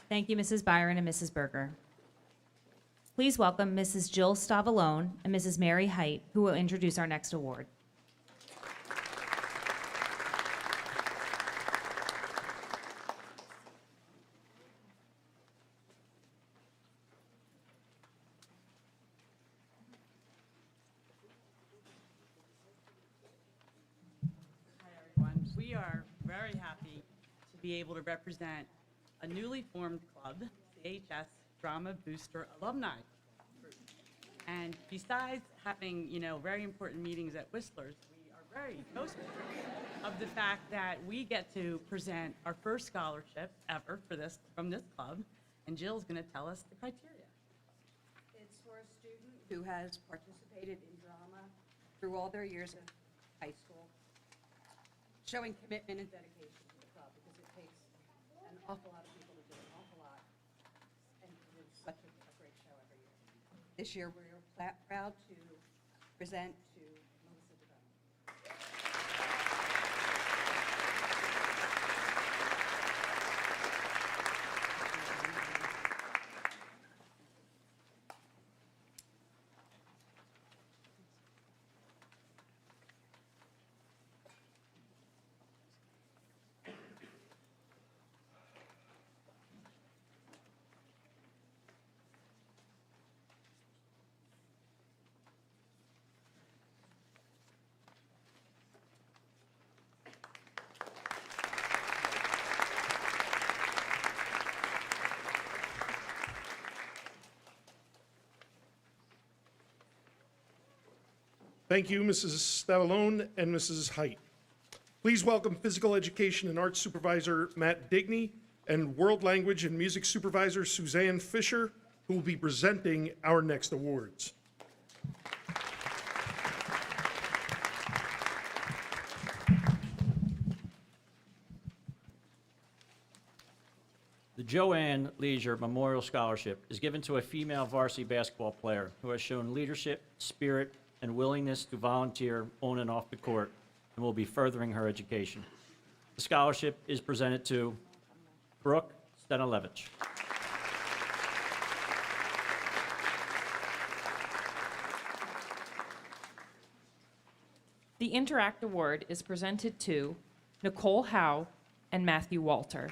Thank you, Mrs. Byron and Mrs. Berger. Please welcome Mrs. Jill Stavalone and Mrs. Mary Height, who will introduce our next award. We are very happy to be able to represent a newly formed club, CHS Drama Booster Alumni Group. And besides having, very important meetings at Whistler's, we are very boastful of the fact that we get to present our first scholarship ever from this club, and Jill's going to tell us the criteria. It's for a student who has participated in drama through all their years of high school, showing commitment and dedication to the club, because it takes an awful lot of people to do an awful lot, and it's such a great show every year. This year, we're proud to present to Melissa DeVoe. Thank you, Mrs. Stavalone and Mrs. Height. Please welcome Physical Education and Arts Supervisor Matt Digney and World Language and Music Supervisor Suzanne Fisher, who will be presenting our next awards. The Joanne Leisure Memorial Scholarship is given to a female varsity basketball player who has shown leadership, spirit, and willingness to volunteer on and off the court and will be furthering her education. The scholarship is presented to Brooke Stanilevich. The Interact Award is presented to Nicole Howe and Matthew Walter.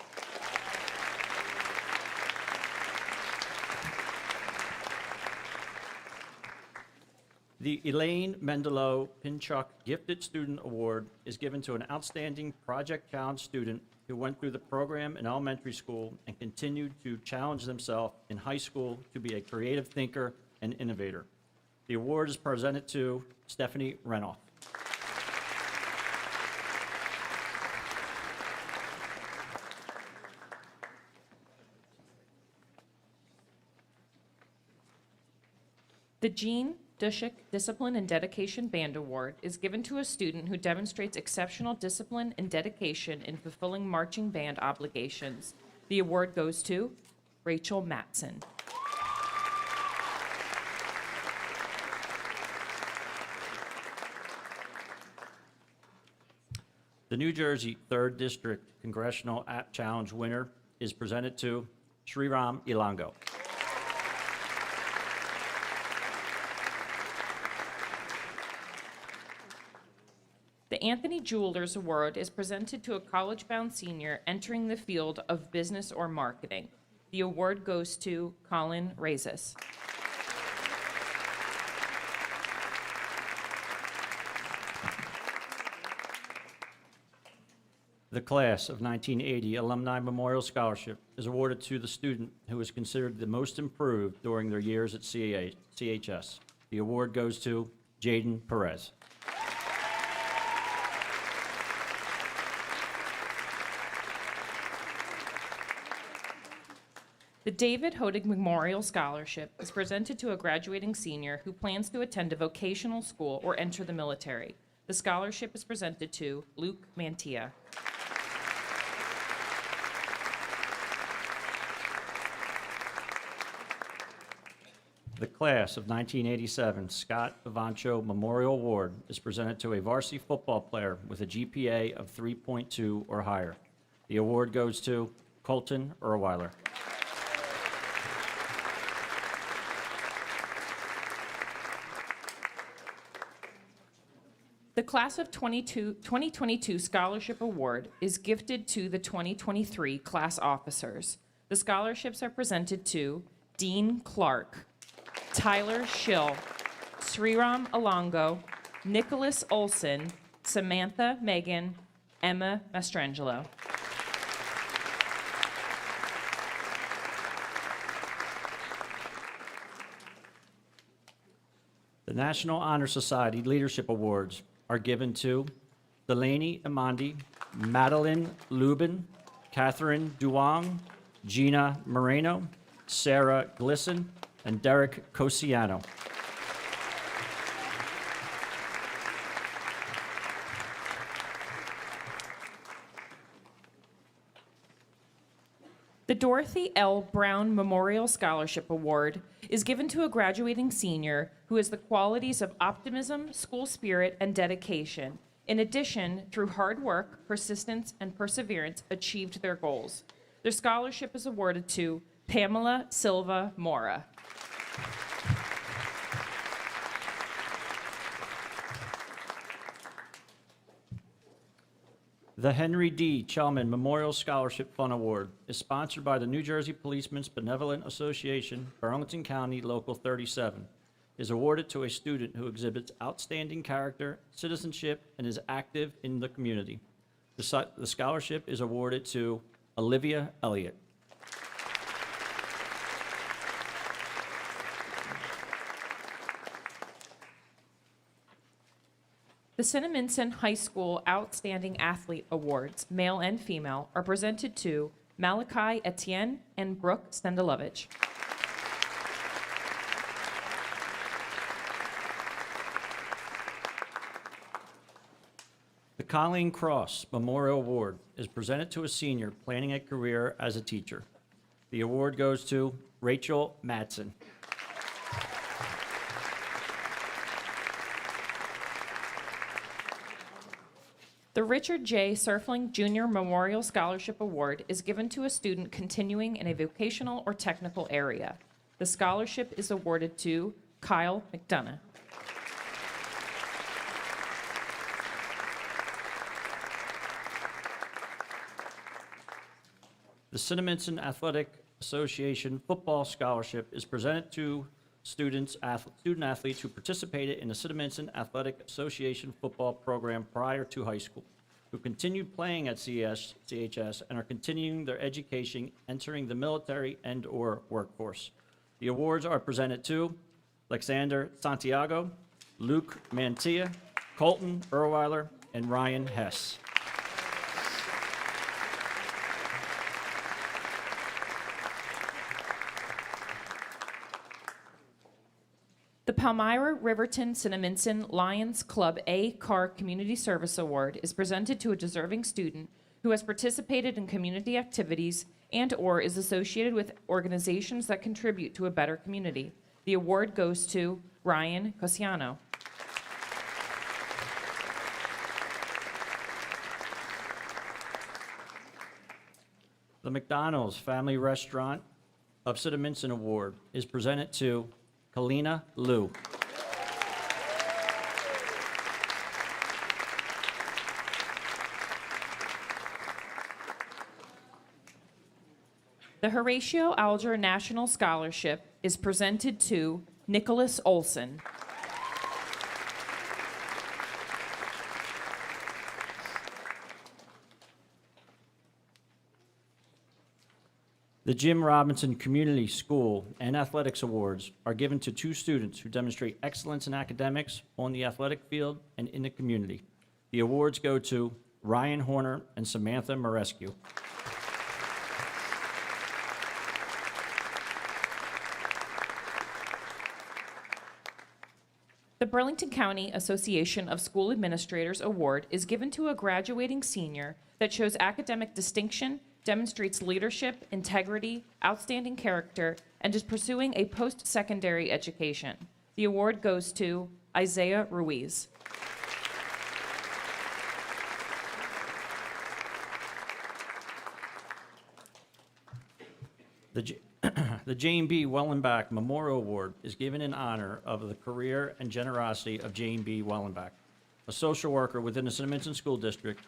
The Elaine Mendelow Pinchuk Gifted Student Award is given to an outstanding Project Challenge student who went through the program in elementary school and continued to challenge themselves in high school to be a creative thinker and innovator. The award is presented to Stephanie Renoff. The Jean Dushik Discipline and Dedication Band Award is given to a student who demonstrates exceptional discipline and dedication in fulfilling marching band obligations. The award goes to Rachel Matson. The New Jersey 3rd District Congressional App Challenge winner is presented to Sriram Ilango. The Anthony Jewelers Award is presented to a college-bound senior entering the field of business or marketing. The award goes to Colin Razis. The class of 1980 Alumni Memorial Scholarship is awarded to the student who is considered the most improved during their years at CHS. The award goes to Jaden Perez. The David Hodig Memorial Scholarship is presented to a graduating senior who plans to attend a vocational school or enter the military. The scholarship is presented to Luke Mantilla. The class of 1987 Scott Avancho Memorial Award is presented to a varsity football player with a GPA of 3.2 or higher. The award goes to Colton Erweiler. The Class of 2022 Scholarship Award is gifted to the 2023 class officers. The scholarships are presented to Dean Clark, Tyler Schill, Sriram Alongo, Nicholas Olson, Samantha Megan, Emma Mastrangelo. The National Honor Society Leadership Awards are given to Delaney Amandi, Madeline Lubin, Catherine Duong, Gina Moreno, Sarah Glisson, and Derek Cosiano. The Dorothy L. Brown Memorial Scholarship Award is given to a graduating senior who has the qualities of optimism, school spirit, and dedication. In addition, through hard work, persistence, and perseverance, achieved their goals. Their scholarship is awarded to Pamela Silva Mora. The Henry D. Chelman Memorial Scholarship Fund Award is sponsored by the New Jersey Policemen's Benevolent Association, Burlington County Local 37. Is awarded to a student who exhibits outstanding character, citizenship, and is active in the community. The scholarship is awarded to Olivia Elliott. The Cinnaminson High School Outstanding Athlete Awards, male and female, are presented to Malachi Etienne and Brooke Stendelovich. The Colleen Cross Memorial Award is presented to a senior planning a career as a teacher. The award goes to Rachel Madsen. The Richard J. Surfling Jr. Memorial Scholarship Award is given to a student continuing in a vocational or technical area. The scholarship is awarded to Kyle McDonough. The Cinnaminson Athletic Association Football Scholarship is presented to student athletes who participated in the Cinnaminson Athletic Association football program prior to high school, who continued playing at CHS and are continuing their education, entering the military and/or workforce. The awards are presented to Alexander Santiago, Luke Mantilla, Colton Erweiler, and Ryan Hess. The Palmyra Riverton Cinnaminson Lions Club A Car Community Service Award is presented to a deserving student who has participated in community activities and/or is associated with organizations that contribute to a better community. The award goes to Ryan Cosiano. The McDonald's Family Restaurant of Cinnaminson Award is presented to Kalina Liu. The Horatio Alger National Scholarship is presented to Nicholas Olson. The Jim Robinson Community School and Athletics Awards are given to 2 students who demonstrate excellence in academics, on the athletic field, and in the community. The awards go to Ryan Horner and Samantha Marescu. The Burlington County Association of School Administrators Award is given to a graduating senior that shows academic distinction, demonstrates leadership, integrity, outstanding character, and is pursuing a post-secondary education. The award goes to Isaiah Ruiz. The Jane B. Wellenbach Memorial Award is given in honor of the career and generosity of Jane B. Wellenbach, a social worker within the Cinnaminson School District,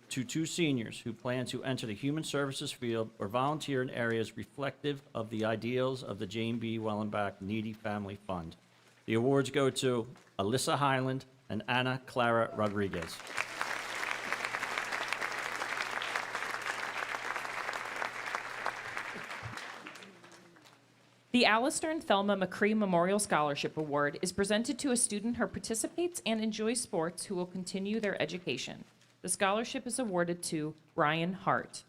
to 2 seniors who plan to enter the human services field or volunteer in areas reflective of the ideals of the Jane B. Wellenbach Needy Family Fund. The awards go to Alyssa Highland and Ana Clara Rodriguez. The Alistair and Thelma McCree Memorial Scholarship Award is presented to a student who participates and enjoys sports who will continue their education. The scholarship is awarded to Ryan Hart.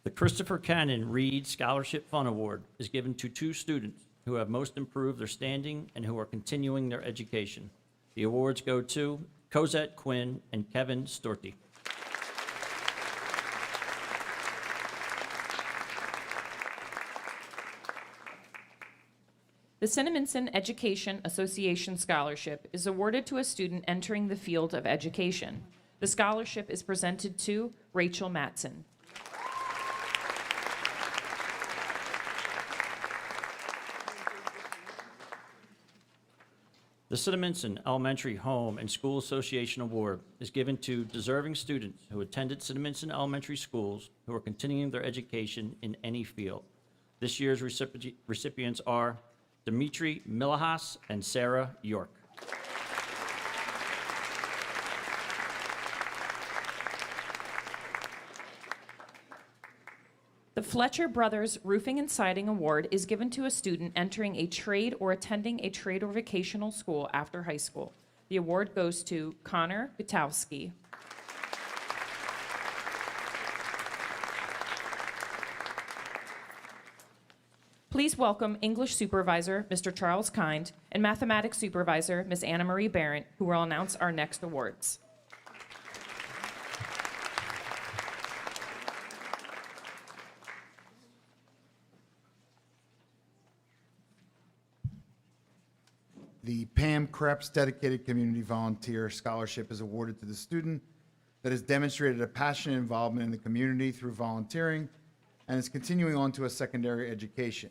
The Christopher Cannon Reed Scholarship Fund Award is given to 2 students who have most improved their standing and who are continuing their education. The awards go to Cosette Quinn and Kevin Storti. The Cinnaminson Education Association Scholarship is awarded to a student entering the field of education. The scholarship is presented to Rachel Matson. The Cinnaminson Elementary Home and School Association Award is given to deserving students who attended Cinnaminson Elementary Schools who are continuing their education in any field. This year's recipients are Dimitri Milahas and Sarah York. The Fletcher Brothers Roofing and Siding Award is given to a student entering a trade or attending a trade or vocational school after high school. The award goes to Connor Gutowski. Please welcome English Supervisor, Mr. Charles Kind, and Mathematics Supervisor, Ms. Anna Marie Barrett, who will announce our next awards. The Pam Krebs Dedicated Community Volunteer Scholarship is awarded to the student that has demonstrated a passionate involvement in the community through volunteering and is continuing on to a secondary education.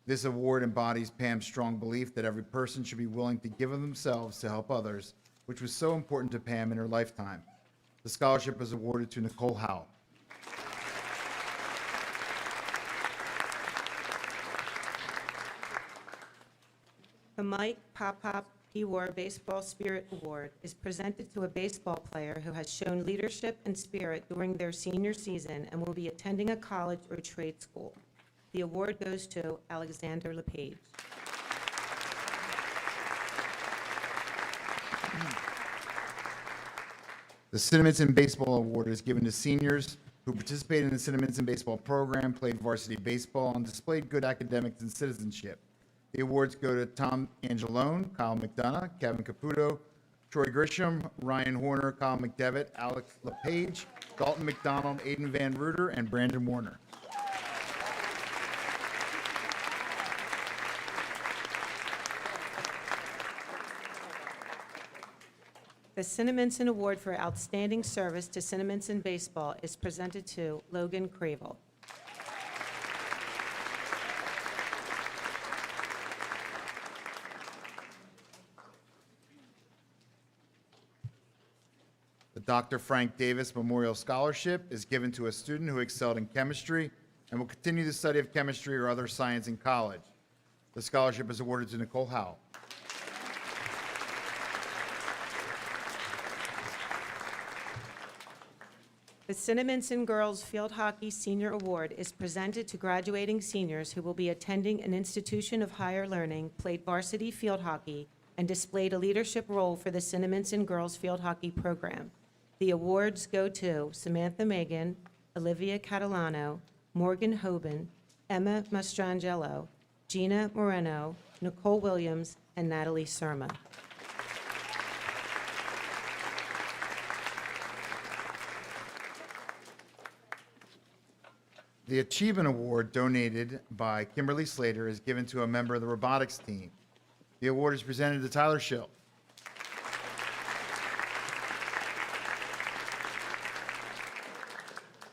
This award embodies Pam's strong belief that every person should be willing to give of themselves to help others, which was so important to Pam in her lifetime. The scholarship is awarded to Nicole Howell. The Mike Pop-Pop P-WAR Baseball Spirit Award is presented to a baseball player who has shown leadership and spirit during their senior season and will be attending a college or trade school. The award goes to Alexander LePage. The Cinnaminson Baseball Award is given to seniors who participated in the Cinnaminson Baseball program, played varsity baseball, and displayed good academics and citizenship. The awards go to Tom Angelone, Kyle McDonough, Kevin Caputo, Troy Grisham, Ryan Horner, Kyle McDevitt, Alex LePage, Dalton McDonald, Aiden Van Ruder, and Brandon Warner. The Cinnaminson Award for Outstanding Service to Cinnaminson Baseball is presented to Logan Cravel. The Dr. Frank Davis Memorial Scholarship is given to a student who excelled in chemistry and will continue the study of chemistry or other science in college. The scholarship is awarded to Nicole Howell. The Cinnaminson Girls Field Hockey Senior Award is presented to graduating seniors who will be attending an institution of higher learning, played varsity field hockey, and displayed a leadership role for the Cinnaminson Girls Field Hockey program. The awards go to Samantha Megan, Olivia Catalano, Morgan Hoban, Emma Mastrangelo, Gina Moreno, Nicole Williams, and Natalie Surma. The Achievement Award, donated by Kimberly Slater, is given to a member of the robotics team. The award is presented to Tyler Schill.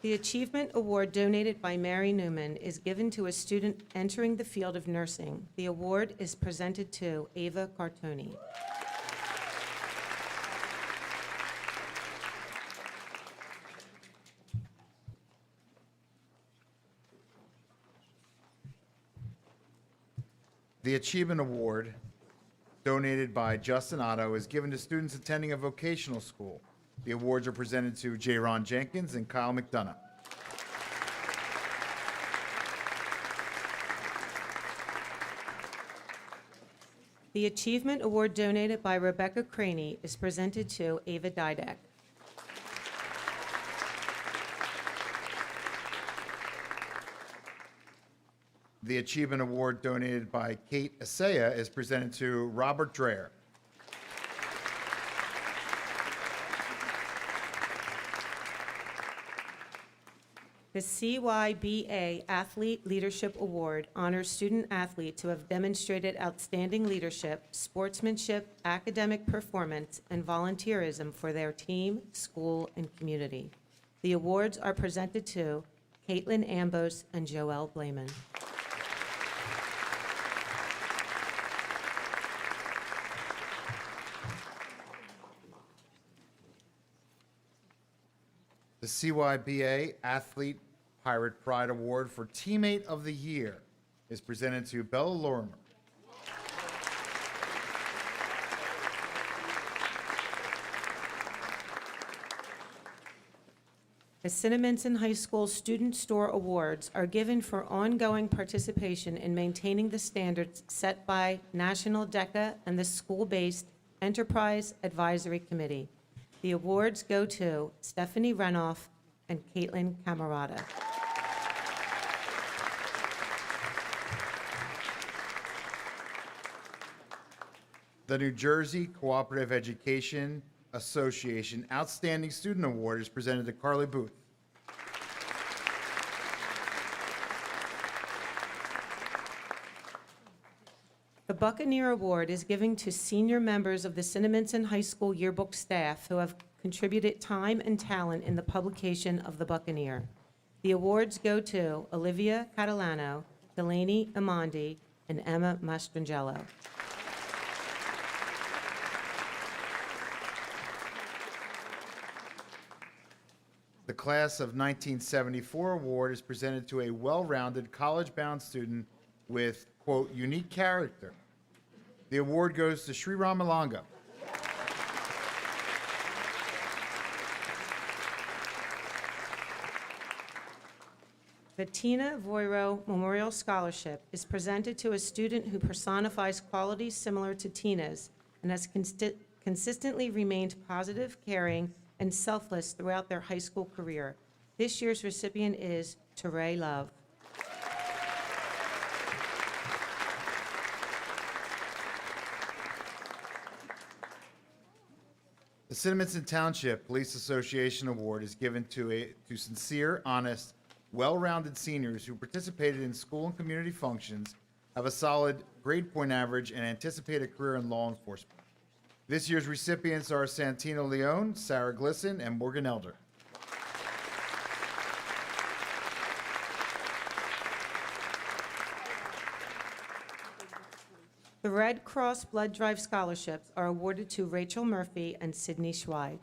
The Achievement Award, donated by Mary Newman, is given to a student entering the field of nursing. The award is presented to Ava Cartoni. The Achievement Award, donated by Justin Otto, is given to students attending a vocational school. The awards are presented to J. Ron Jenkins and Kyle McDonough. The Achievement Award, donated by Rebecca Craney, is presented to Ava Didek. The Achievement Award, donated by Kate Asaya, is presented to Robert Dreher. The CYBA Athlete Leadership Award honors student athletes who have demonstrated outstanding leadership, sportsmanship, academic performance, and volunteerism for their team, school, and community. The awards are presented to Caitlin Ambos and Joelle Blaman. The CYBA Athlete Pirate Pride Award for Teammate of the Year is presented to Bella Lorimer. The Cinnaminson High School Student Store Awards are given for ongoing participation in maintaining the standards set by National DECA and the school-based Enterprise Advisory Committee. The awards go to Stephanie Renoff and Caitlin Camarada. The New Jersey Cooperative Education Association Outstanding Student Award is presented to Carly Booth. The Buccaneer Award is given to senior members of the Cinnaminson High School yearbook staff who have contributed time and talent in the publication of the Buccaneer. The awards go to Olivia Catalano, Delaney Amandi, and Emma Mastrangelo. The Class of 1974 award is presented to a well-rounded college-bound student with, quote, unique character. The award goes to Sri Ramalanga. The Tina Voiro Memorial Scholarship is presented to a student who personifies qualities similar to Tina's and has consistently remained positive, caring, and selfless throughout their high school career. This year's recipient is Teray Love. The Cinnaminson Township Police Association Award is given to sincere, honest, well-rounded seniors who participated in school and community functions, have a solid grade point average, and anticipate a career in law enforcement. This year's recipients are Santino Leone, Sarah Glisson, and Morgan Elder. The Red Cross Blood Drive Scholarships are awarded to Rachel Murphy and Sydney Schweid.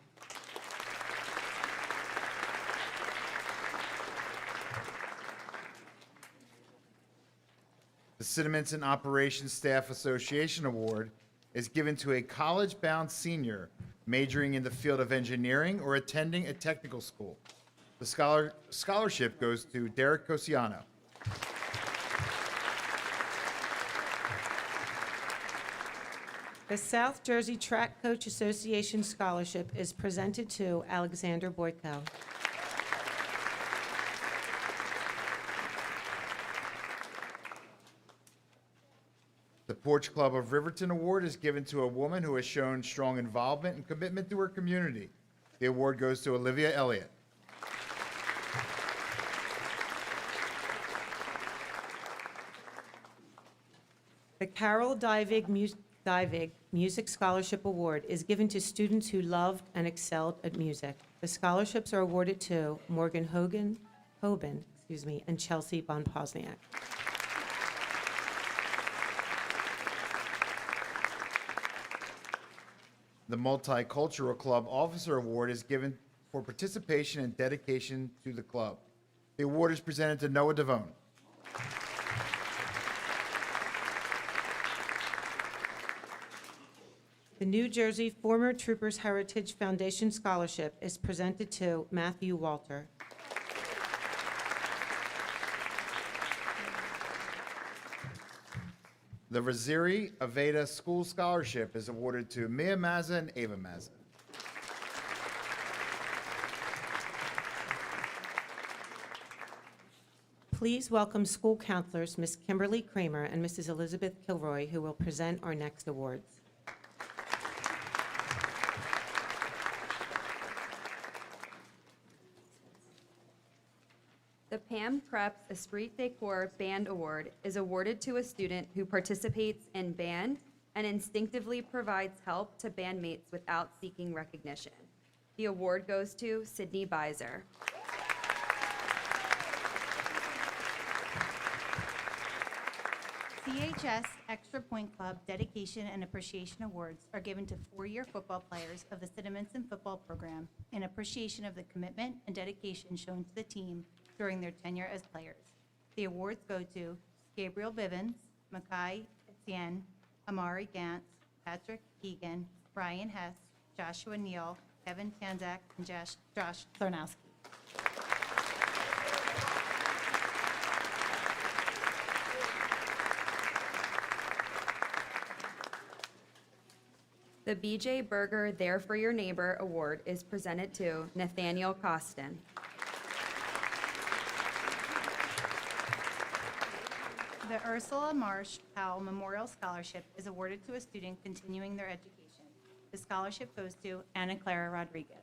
The Cinnaminson Operations Staff Association Award is given to a college-bound senior majoring in the field of engineering or attending a technical school. The scholarship goes to Derek Cosiano. The South Jersey Track Coach Association Scholarship is presented to Alexander Boyko. The Porch Club of Riverton Award is given to a woman who has shown strong involvement and commitment to her community. The award goes to Olivia Elliott. The Carol Divig Music Scholarship Award is given to students who loved and excelled at music. The scholarships are awarded to Morgan Hoban, and Chelsea Bonposniak. The Multicultural Club Officer Award is given for participation and dedication to the club. The award is presented to Noah Devone. The New Jersey Former Troopers Heritage Foundation Scholarship is presented to Matthew Walter. The Raziri Aveda School Scholarship is awarded to Mia Mazza and Ava Mazza. Please welcome school counselors, Ms. Kimberly Kramer and Mrs. Elizabeth Kilroy, who will present our next awards. The Pam Krebs Esprit de Corps Band Award is awarded to a student who participates in band and instinctively provides help to bandmates without seeking recognition. The award goes to Sydney Beiser. CHS Extra Point Club Dedication and Appreciation Awards are given to four-year football players of the Cinnaminson football program in appreciation of the commitment and dedication shown to the team during their tenure as players. The awards go to Gabriel Bivens, Makai Etienne, Amari Gantz, Patrick Keegan, Brian Hess, Joshua Neal, Kevin Tanzak, and Josh Thornowski. The B.J. Berger There for Your Neighbor Award is presented to Nathaniel Costin. The Ursula Marsh Powell Memorial Scholarship is awarded to a student continuing their education. The scholarship goes to Ana Clara Rodriguez.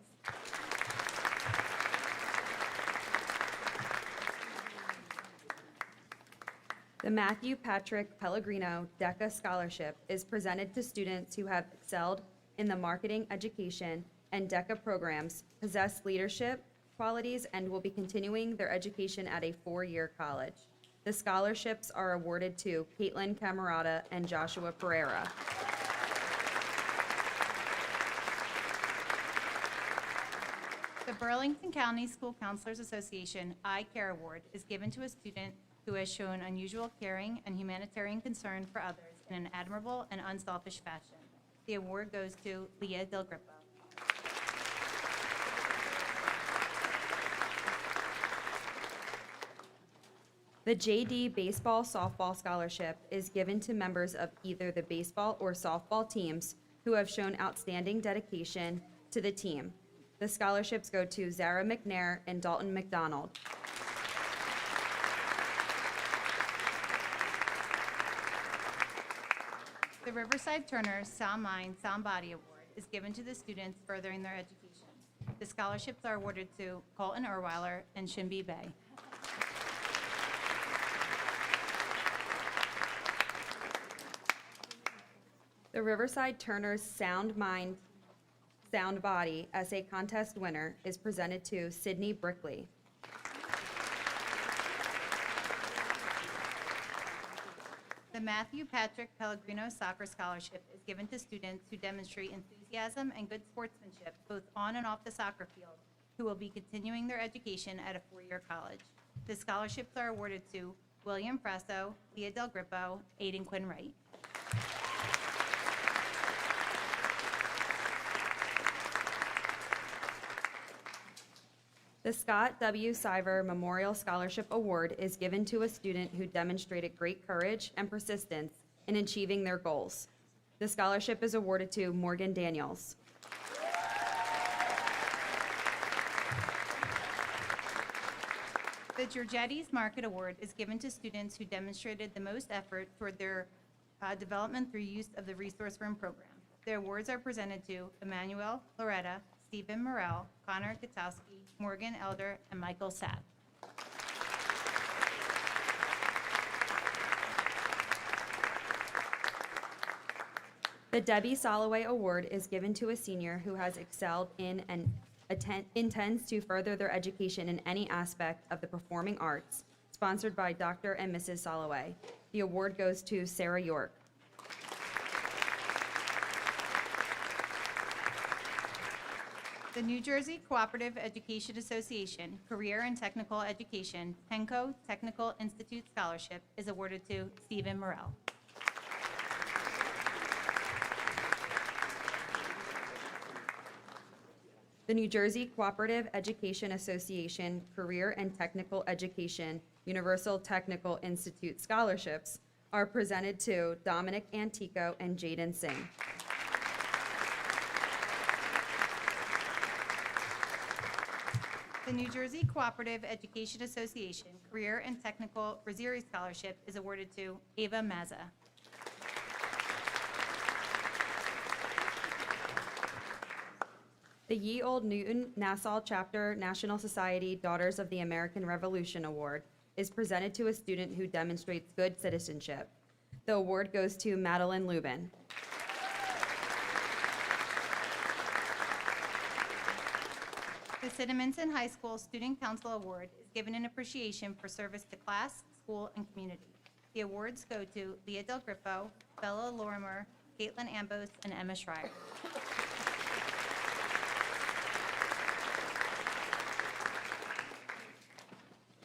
The Matthew Patrick Pellegrino DECA Scholarship is presented to students who have excelled in the marketing, education, and DECA programs, possess leadership qualities, and will be continuing their education at a four-year college. The scholarships are awarded to Caitlin Camerata and Joshua Pereira. The Burlington County School Counselors Association I Care Award is given to a student who has shown unusual caring and humanitarian concern for others in an admirable and unselfish fashion. The award goes to Leah Del Grippo. The JD Baseball Softball Scholarship is given to members of either the baseball or softball teams who have shown outstanding dedication to the team. The scholarships go to Zara McNair and Dalton McDonald. The Riverside Turner Sound Mind, Sound Body Award is given to the students furthering their education. The scholarships are awarded to Colton Erweiler and Shinbi Bay. The Riverside Turner's Sound Mind, Sound Body Essay Contest winner is presented to Sydney Brickley. The Matthew Patrick Pellegrino Soccer Scholarship is given to students who demonstrate enthusiasm and good sportsmanship both on and off the soccer field, who will be continuing their education at a four-year college. The scholarships are awarded to William Presso, Leah Del Grippo, Aiden Quinn Wright. The Scott W. Siver Memorial Scholarship Award is given to a student who demonstrated great courage and persistence in achieving their goals. The scholarship is awarded to Morgan Daniels. The Georgetti's Market Award is given to students who demonstrated the most effort toward their development through use of the Resource Room program. The awards are presented to Emmanuel, Loretta, Stephen Morrell, Connor Katowski, Morgan Elder, and Michael Sapp. The Debbie Soloway Award is given to a senior who has excelled in and intends to further their education in any aspect of the performing arts, sponsored by Dr. and Mrs. Soloway. The award goes to Sarah York. The New Jersey Cooperative Education Association Career and Technical Education Penco Technical Institute Scholarship is awarded to Stephen Morrell. The New Jersey Cooperative Education Association Career and Technical Education Universal Technical Institute Scholarships are presented to Dominic Antico and Jaden Singh. The New Jersey Cooperative Education Association Career and Technical Brazieri Scholarship is awarded to Ava Mazza. The Ye Old Newton Nassau Chapter National Society Daughters of the American Revolution Award is presented to a student who demonstrates good citizenship. The award goes to Madeline Lubin. The Cinnaminson High School Student Council Award is given in appreciation for service to class, school, and community. The awards go to Leah Del Grippo, Bella Lorimer, Caitlin Ambos, and Emma Schreier.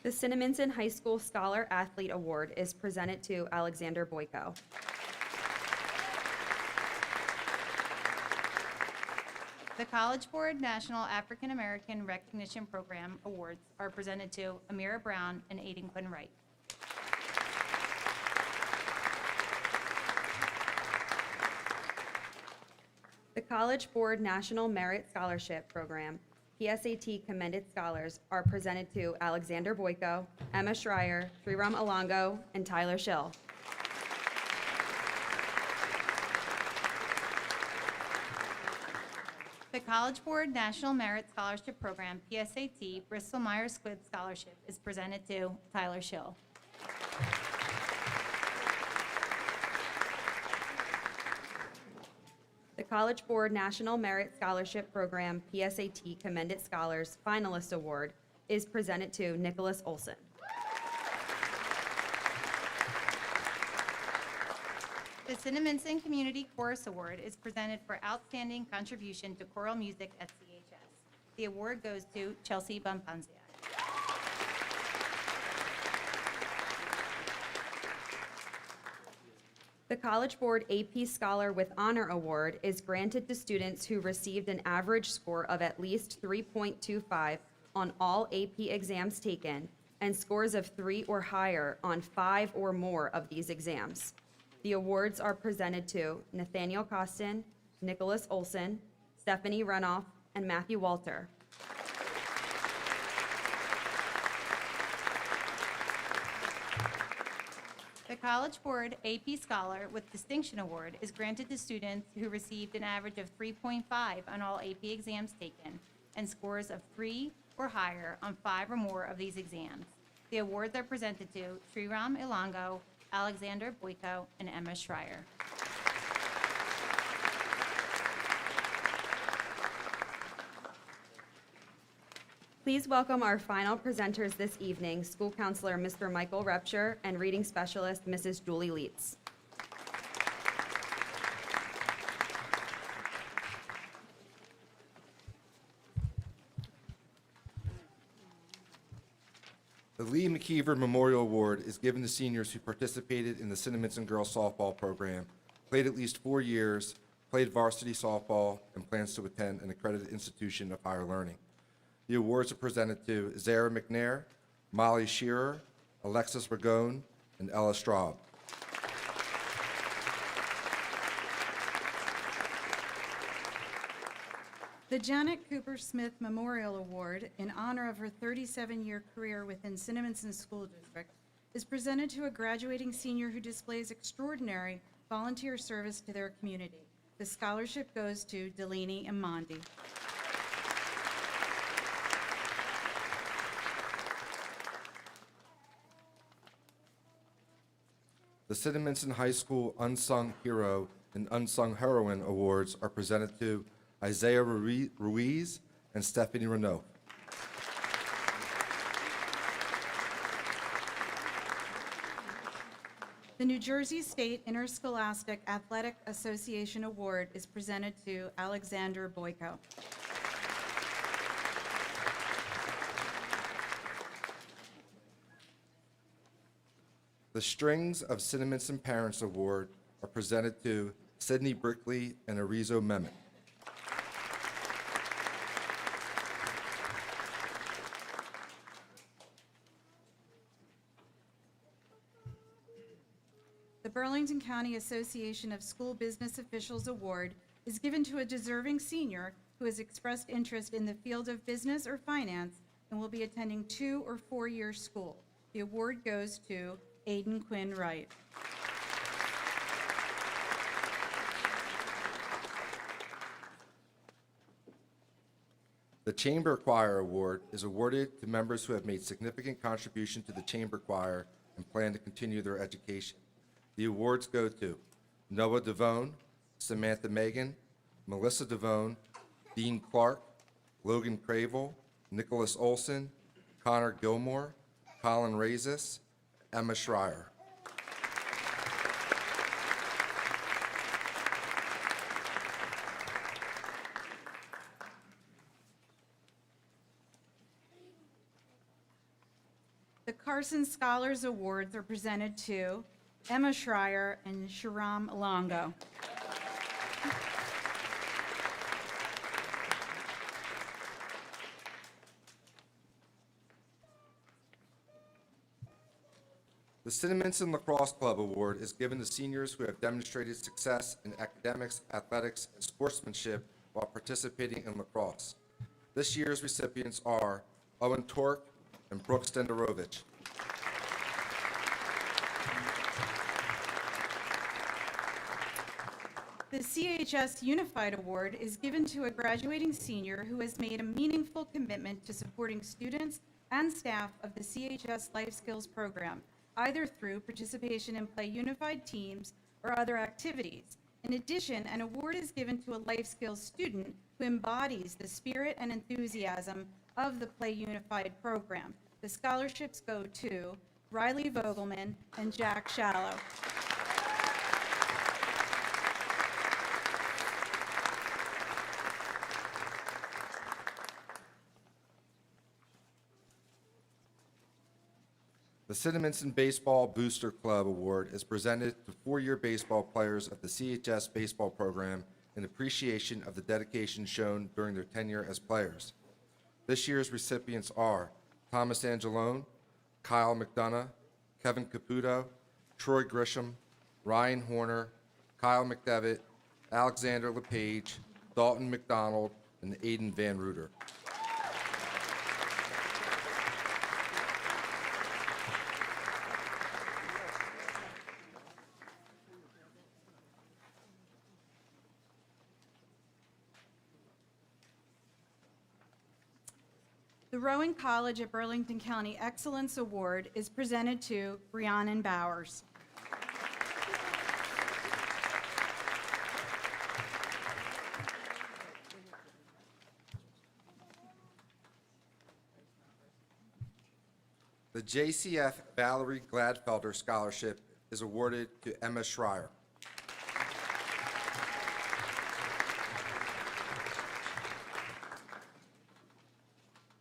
The Cinnaminson High School Scholar Athlete Award is presented to Alexander Boyko. The College Board National African American Recognition Program Awards are presented to Amira Brown and Aiden Quinn Wright. The College Board National Merit Scholarship Program, PSAT Commended Scholars, are presented to Alexander Boyko, Emma Schreier, Sriram Alongo, and Tyler Schill. The College Board National Merit Scholarship Program, PSAT Bristol Myers Squibb Scholarship is presented to Tyler Schill. The College Board National Merit Scholarship Program, PSAT Commended Scholars Finalist Award is presented to Nicholas Olson. The Cinnaminson Community Chorus Award is presented for outstanding contribution to choral music at CHS. The award goes to Chelsea Bumpanzia. The College Board AP Scholar with Honor Award is granted to students who received an average score of at least 3.25 on all AP exams taken and scores of 3 or higher on 5 or more of these exams. The awards are presented to Nathaniel Costin, Nicholas Olson, Stephanie Runoff, and Matthew Walter. The College Board AP Scholar with Distinction Award is granted to students who received an average of 3.5 on all AP exams taken and scores of 3 or higher on 5 or more of these exams. The awards are presented to Sriram Ilango, Alexander Boyko, and Emma Schreier. Please welcome our final presenters this evening, School Counselor Mr. Michael Repscher and Reading Specialist Mrs. Julie Leitz. The Lee McKeever Memorial Award is given to seniors who participated in the Cinnaminson Girls Softball Program, played at least 4 years, played varsity softball, and plans to attend an accredited institution of higher learning. The awards are presented to Zara McNair, Molly Shearer, Alexis Ragone, and Ella Straub. The Janet Cooper Smith Memorial Award, in honor of her 37-year career within Cinnaminson School District, is presented to a graduating senior who displays extraordinary volunteer service to their community. The scholarship goes to Delaney Imondi. The Cinnaminson High School Unsung Hero and Unsung Heroine Awards are presented to Isaiah Ruiz and Stephanie Renault. The New Jersey State Interscholastic Athletic Association Award is presented to Alexander Boyko. The Strings of Cinnaminson Parents Award are presented to Sydney Brickley and Arizo Mehmet. The Burlington County Association of School Business Officials Award is given to a deserving senior who has expressed interest in the field of business or finance and will be attending 2 or 4-year school. The award goes to Aiden Quinn Wright. The Chamber Choir Award is awarded to members who have made significant contribution to the chamber choir and plan to continue their education. The awards go to Noah Devone, Samantha Megan, Melissa Devone, Dean Clark, Logan Cravel, Nicholas Olson, Connor Gilmore, Colin Razis, Emma Schreier. The Carson Scholars Awards are presented to Emma Schreier and Sharam Longo. The Cinnaminson Lacrosse Club Award is given to seniors who have demonstrated success in academics, athletics, and sportsmanship while participating in lacrosse. This year's recipients are Owen Tork and Brooke Stenderovich. The CHS Unified Award is given to a graduating senior who has made a meaningful commitment to supporting students and staff of the CHS Life Skills Program, either through participation in Play Unified teams or other activities. In addition, an award is given to a life skills student who embodies the spirit and enthusiasm of the Play Unified program. The scholarships go to Riley Vogelman and Jack Shallow. The Cinnaminson Baseball Booster Club Award is presented to four-year baseball players of the CHS baseball program in appreciation of the dedication shown during their tenure as players. This year's recipients are Thomas Angelone, Kyle McDonough, Kevin Caputo, Troy Grisham, Ryan Horner, Kyle McDevitt, Alexander LePage, Dalton McDonald, and Aiden Van Ruder. The Rowan College at Burlington County Excellence Award is presented to Rhiannon Bowers. The JCF Valerie Gladfelder Scholarship is awarded to Emma Schreier.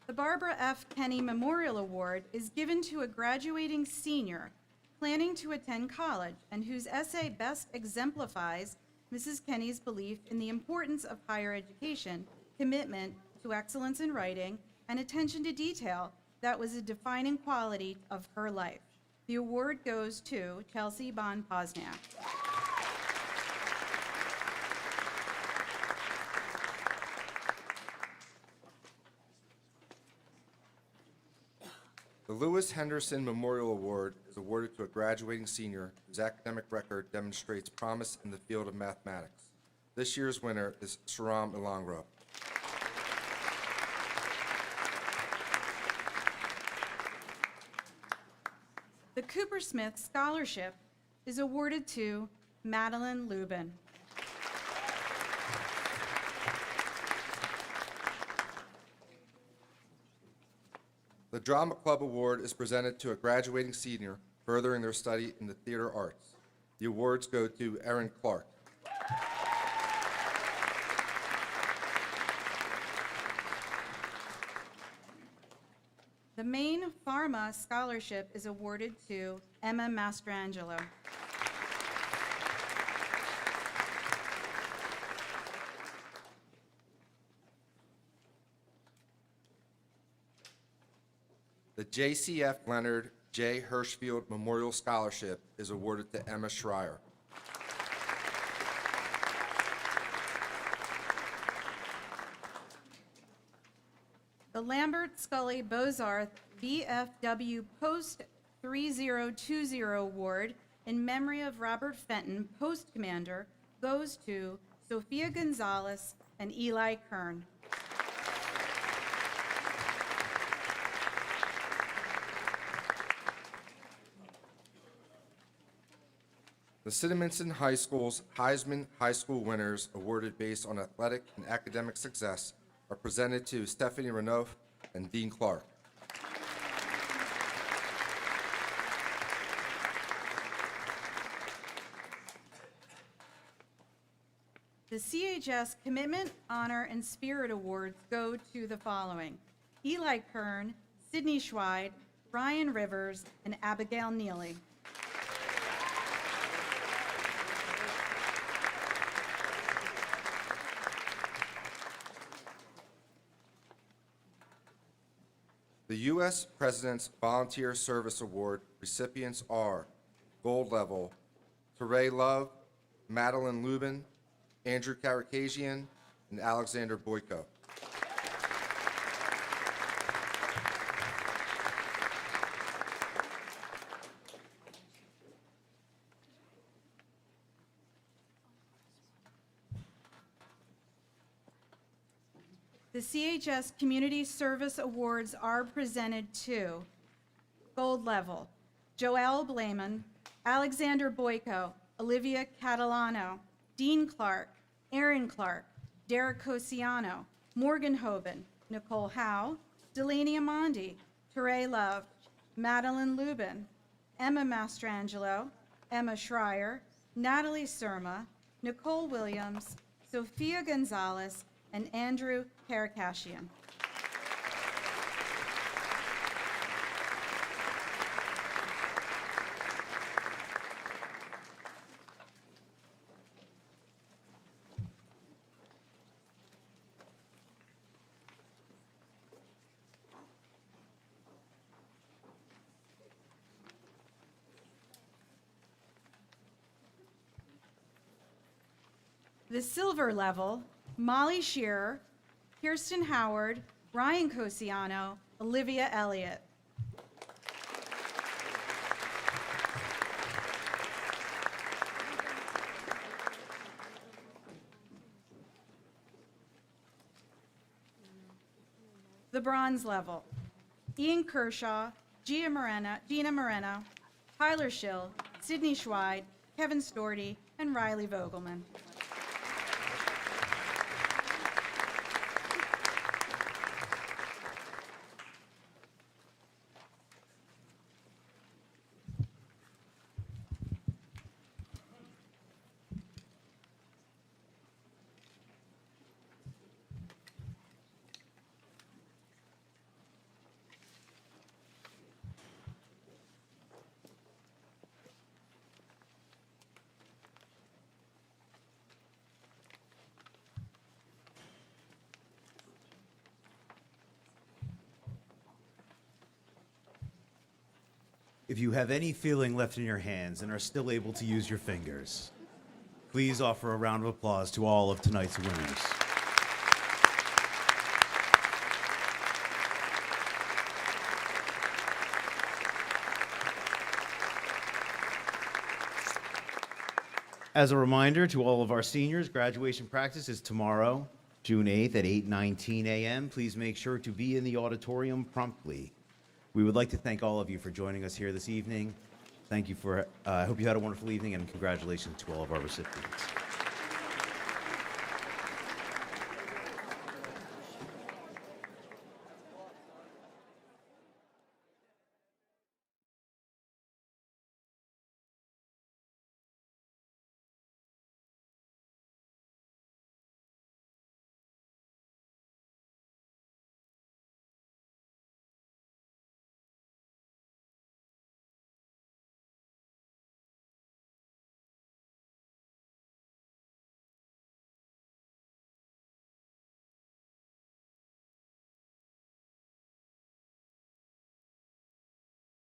The Barbara F. Kenny Memorial Award is given to a graduating senior planning to attend college and whose essay best exemplifies Mrs. Kenny's belief in the importance of higher education, commitment to excellence in writing, and attention to detail that was a defining quality of her life. The award goes to Chelsea Bon-Posniak. The Lewis Henderson Memorial Award is awarded to a graduating senior whose academic record demonstrates promise in the field of mathematics. This year's winner is Sharam Ilangro. The Cooper Smith Scholarship is awarded to Madeline Lubin. The Drama Club Award is presented to a graduating senior furthering their study in the theater arts. The awards go to Erin Clark. The Maine Pharma Scholarship is awarded to Emma Mastrangelo. The JCF Leonard J. Hirschfield Memorial Scholarship is awarded to Emma Schreier. The Lambert Scully Bozarth VFW Post 3020 Award in memory of Robert Fenton, Post Commander, goes to Sophia Gonzalez and Eli Kern. The Cinnaminson High School's Heisman High School winners, awarded based on athletic and academic success, are presented to Stephanie Renouf and Dean Clark. The CHS Commitment, Honor, and Spirit Awards go to the following: Eli Kern, Sydney Schweid, Ryan Rivers, and Abigail Neely. The U.S. President's Volunteer Service Award recipients are Gold Level, Teray Love, Madeline Lubin, Andrew Karakazian, and Alexander Boyko. The CHS Community Service Awards are presented to Gold Level, Joelle Blaman, Alexander Boyko, Olivia Catalano, Dean Clark, Aaron Clark, Derek Cosiano, Morgan Hoban, Nicole Howe, Delaney Amandi, Teray Love, Madeline Lubin, Emma Mastrangelo, Emma Schreier, Natalie Surma, Nicole Williams, Sophia Gonzalez, and Andrew Karakashian. The silver level, Molly Shearer, Kirsten Howard, Ryan Cosiano, Olivia Elliott. The bronze level, Ian Kershaw, Gina Moreno, Tyler Schill, Sydney Schweid, Kevin Storty, and Riley Vogelman. If you have any feeling left in your hands and are still able to use your fingers, please offer a round of applause to all of tonight's winners. As a reminder to all of our seniors, graduation practice is tomorrow, June 8th at 8:19 a.m. Please make sure to be in the auditorium promptly. We would like to thank all of you for joining us here this evening. Thank you for, I hope you had a wonderful evening, and congratulations to all of our recipients.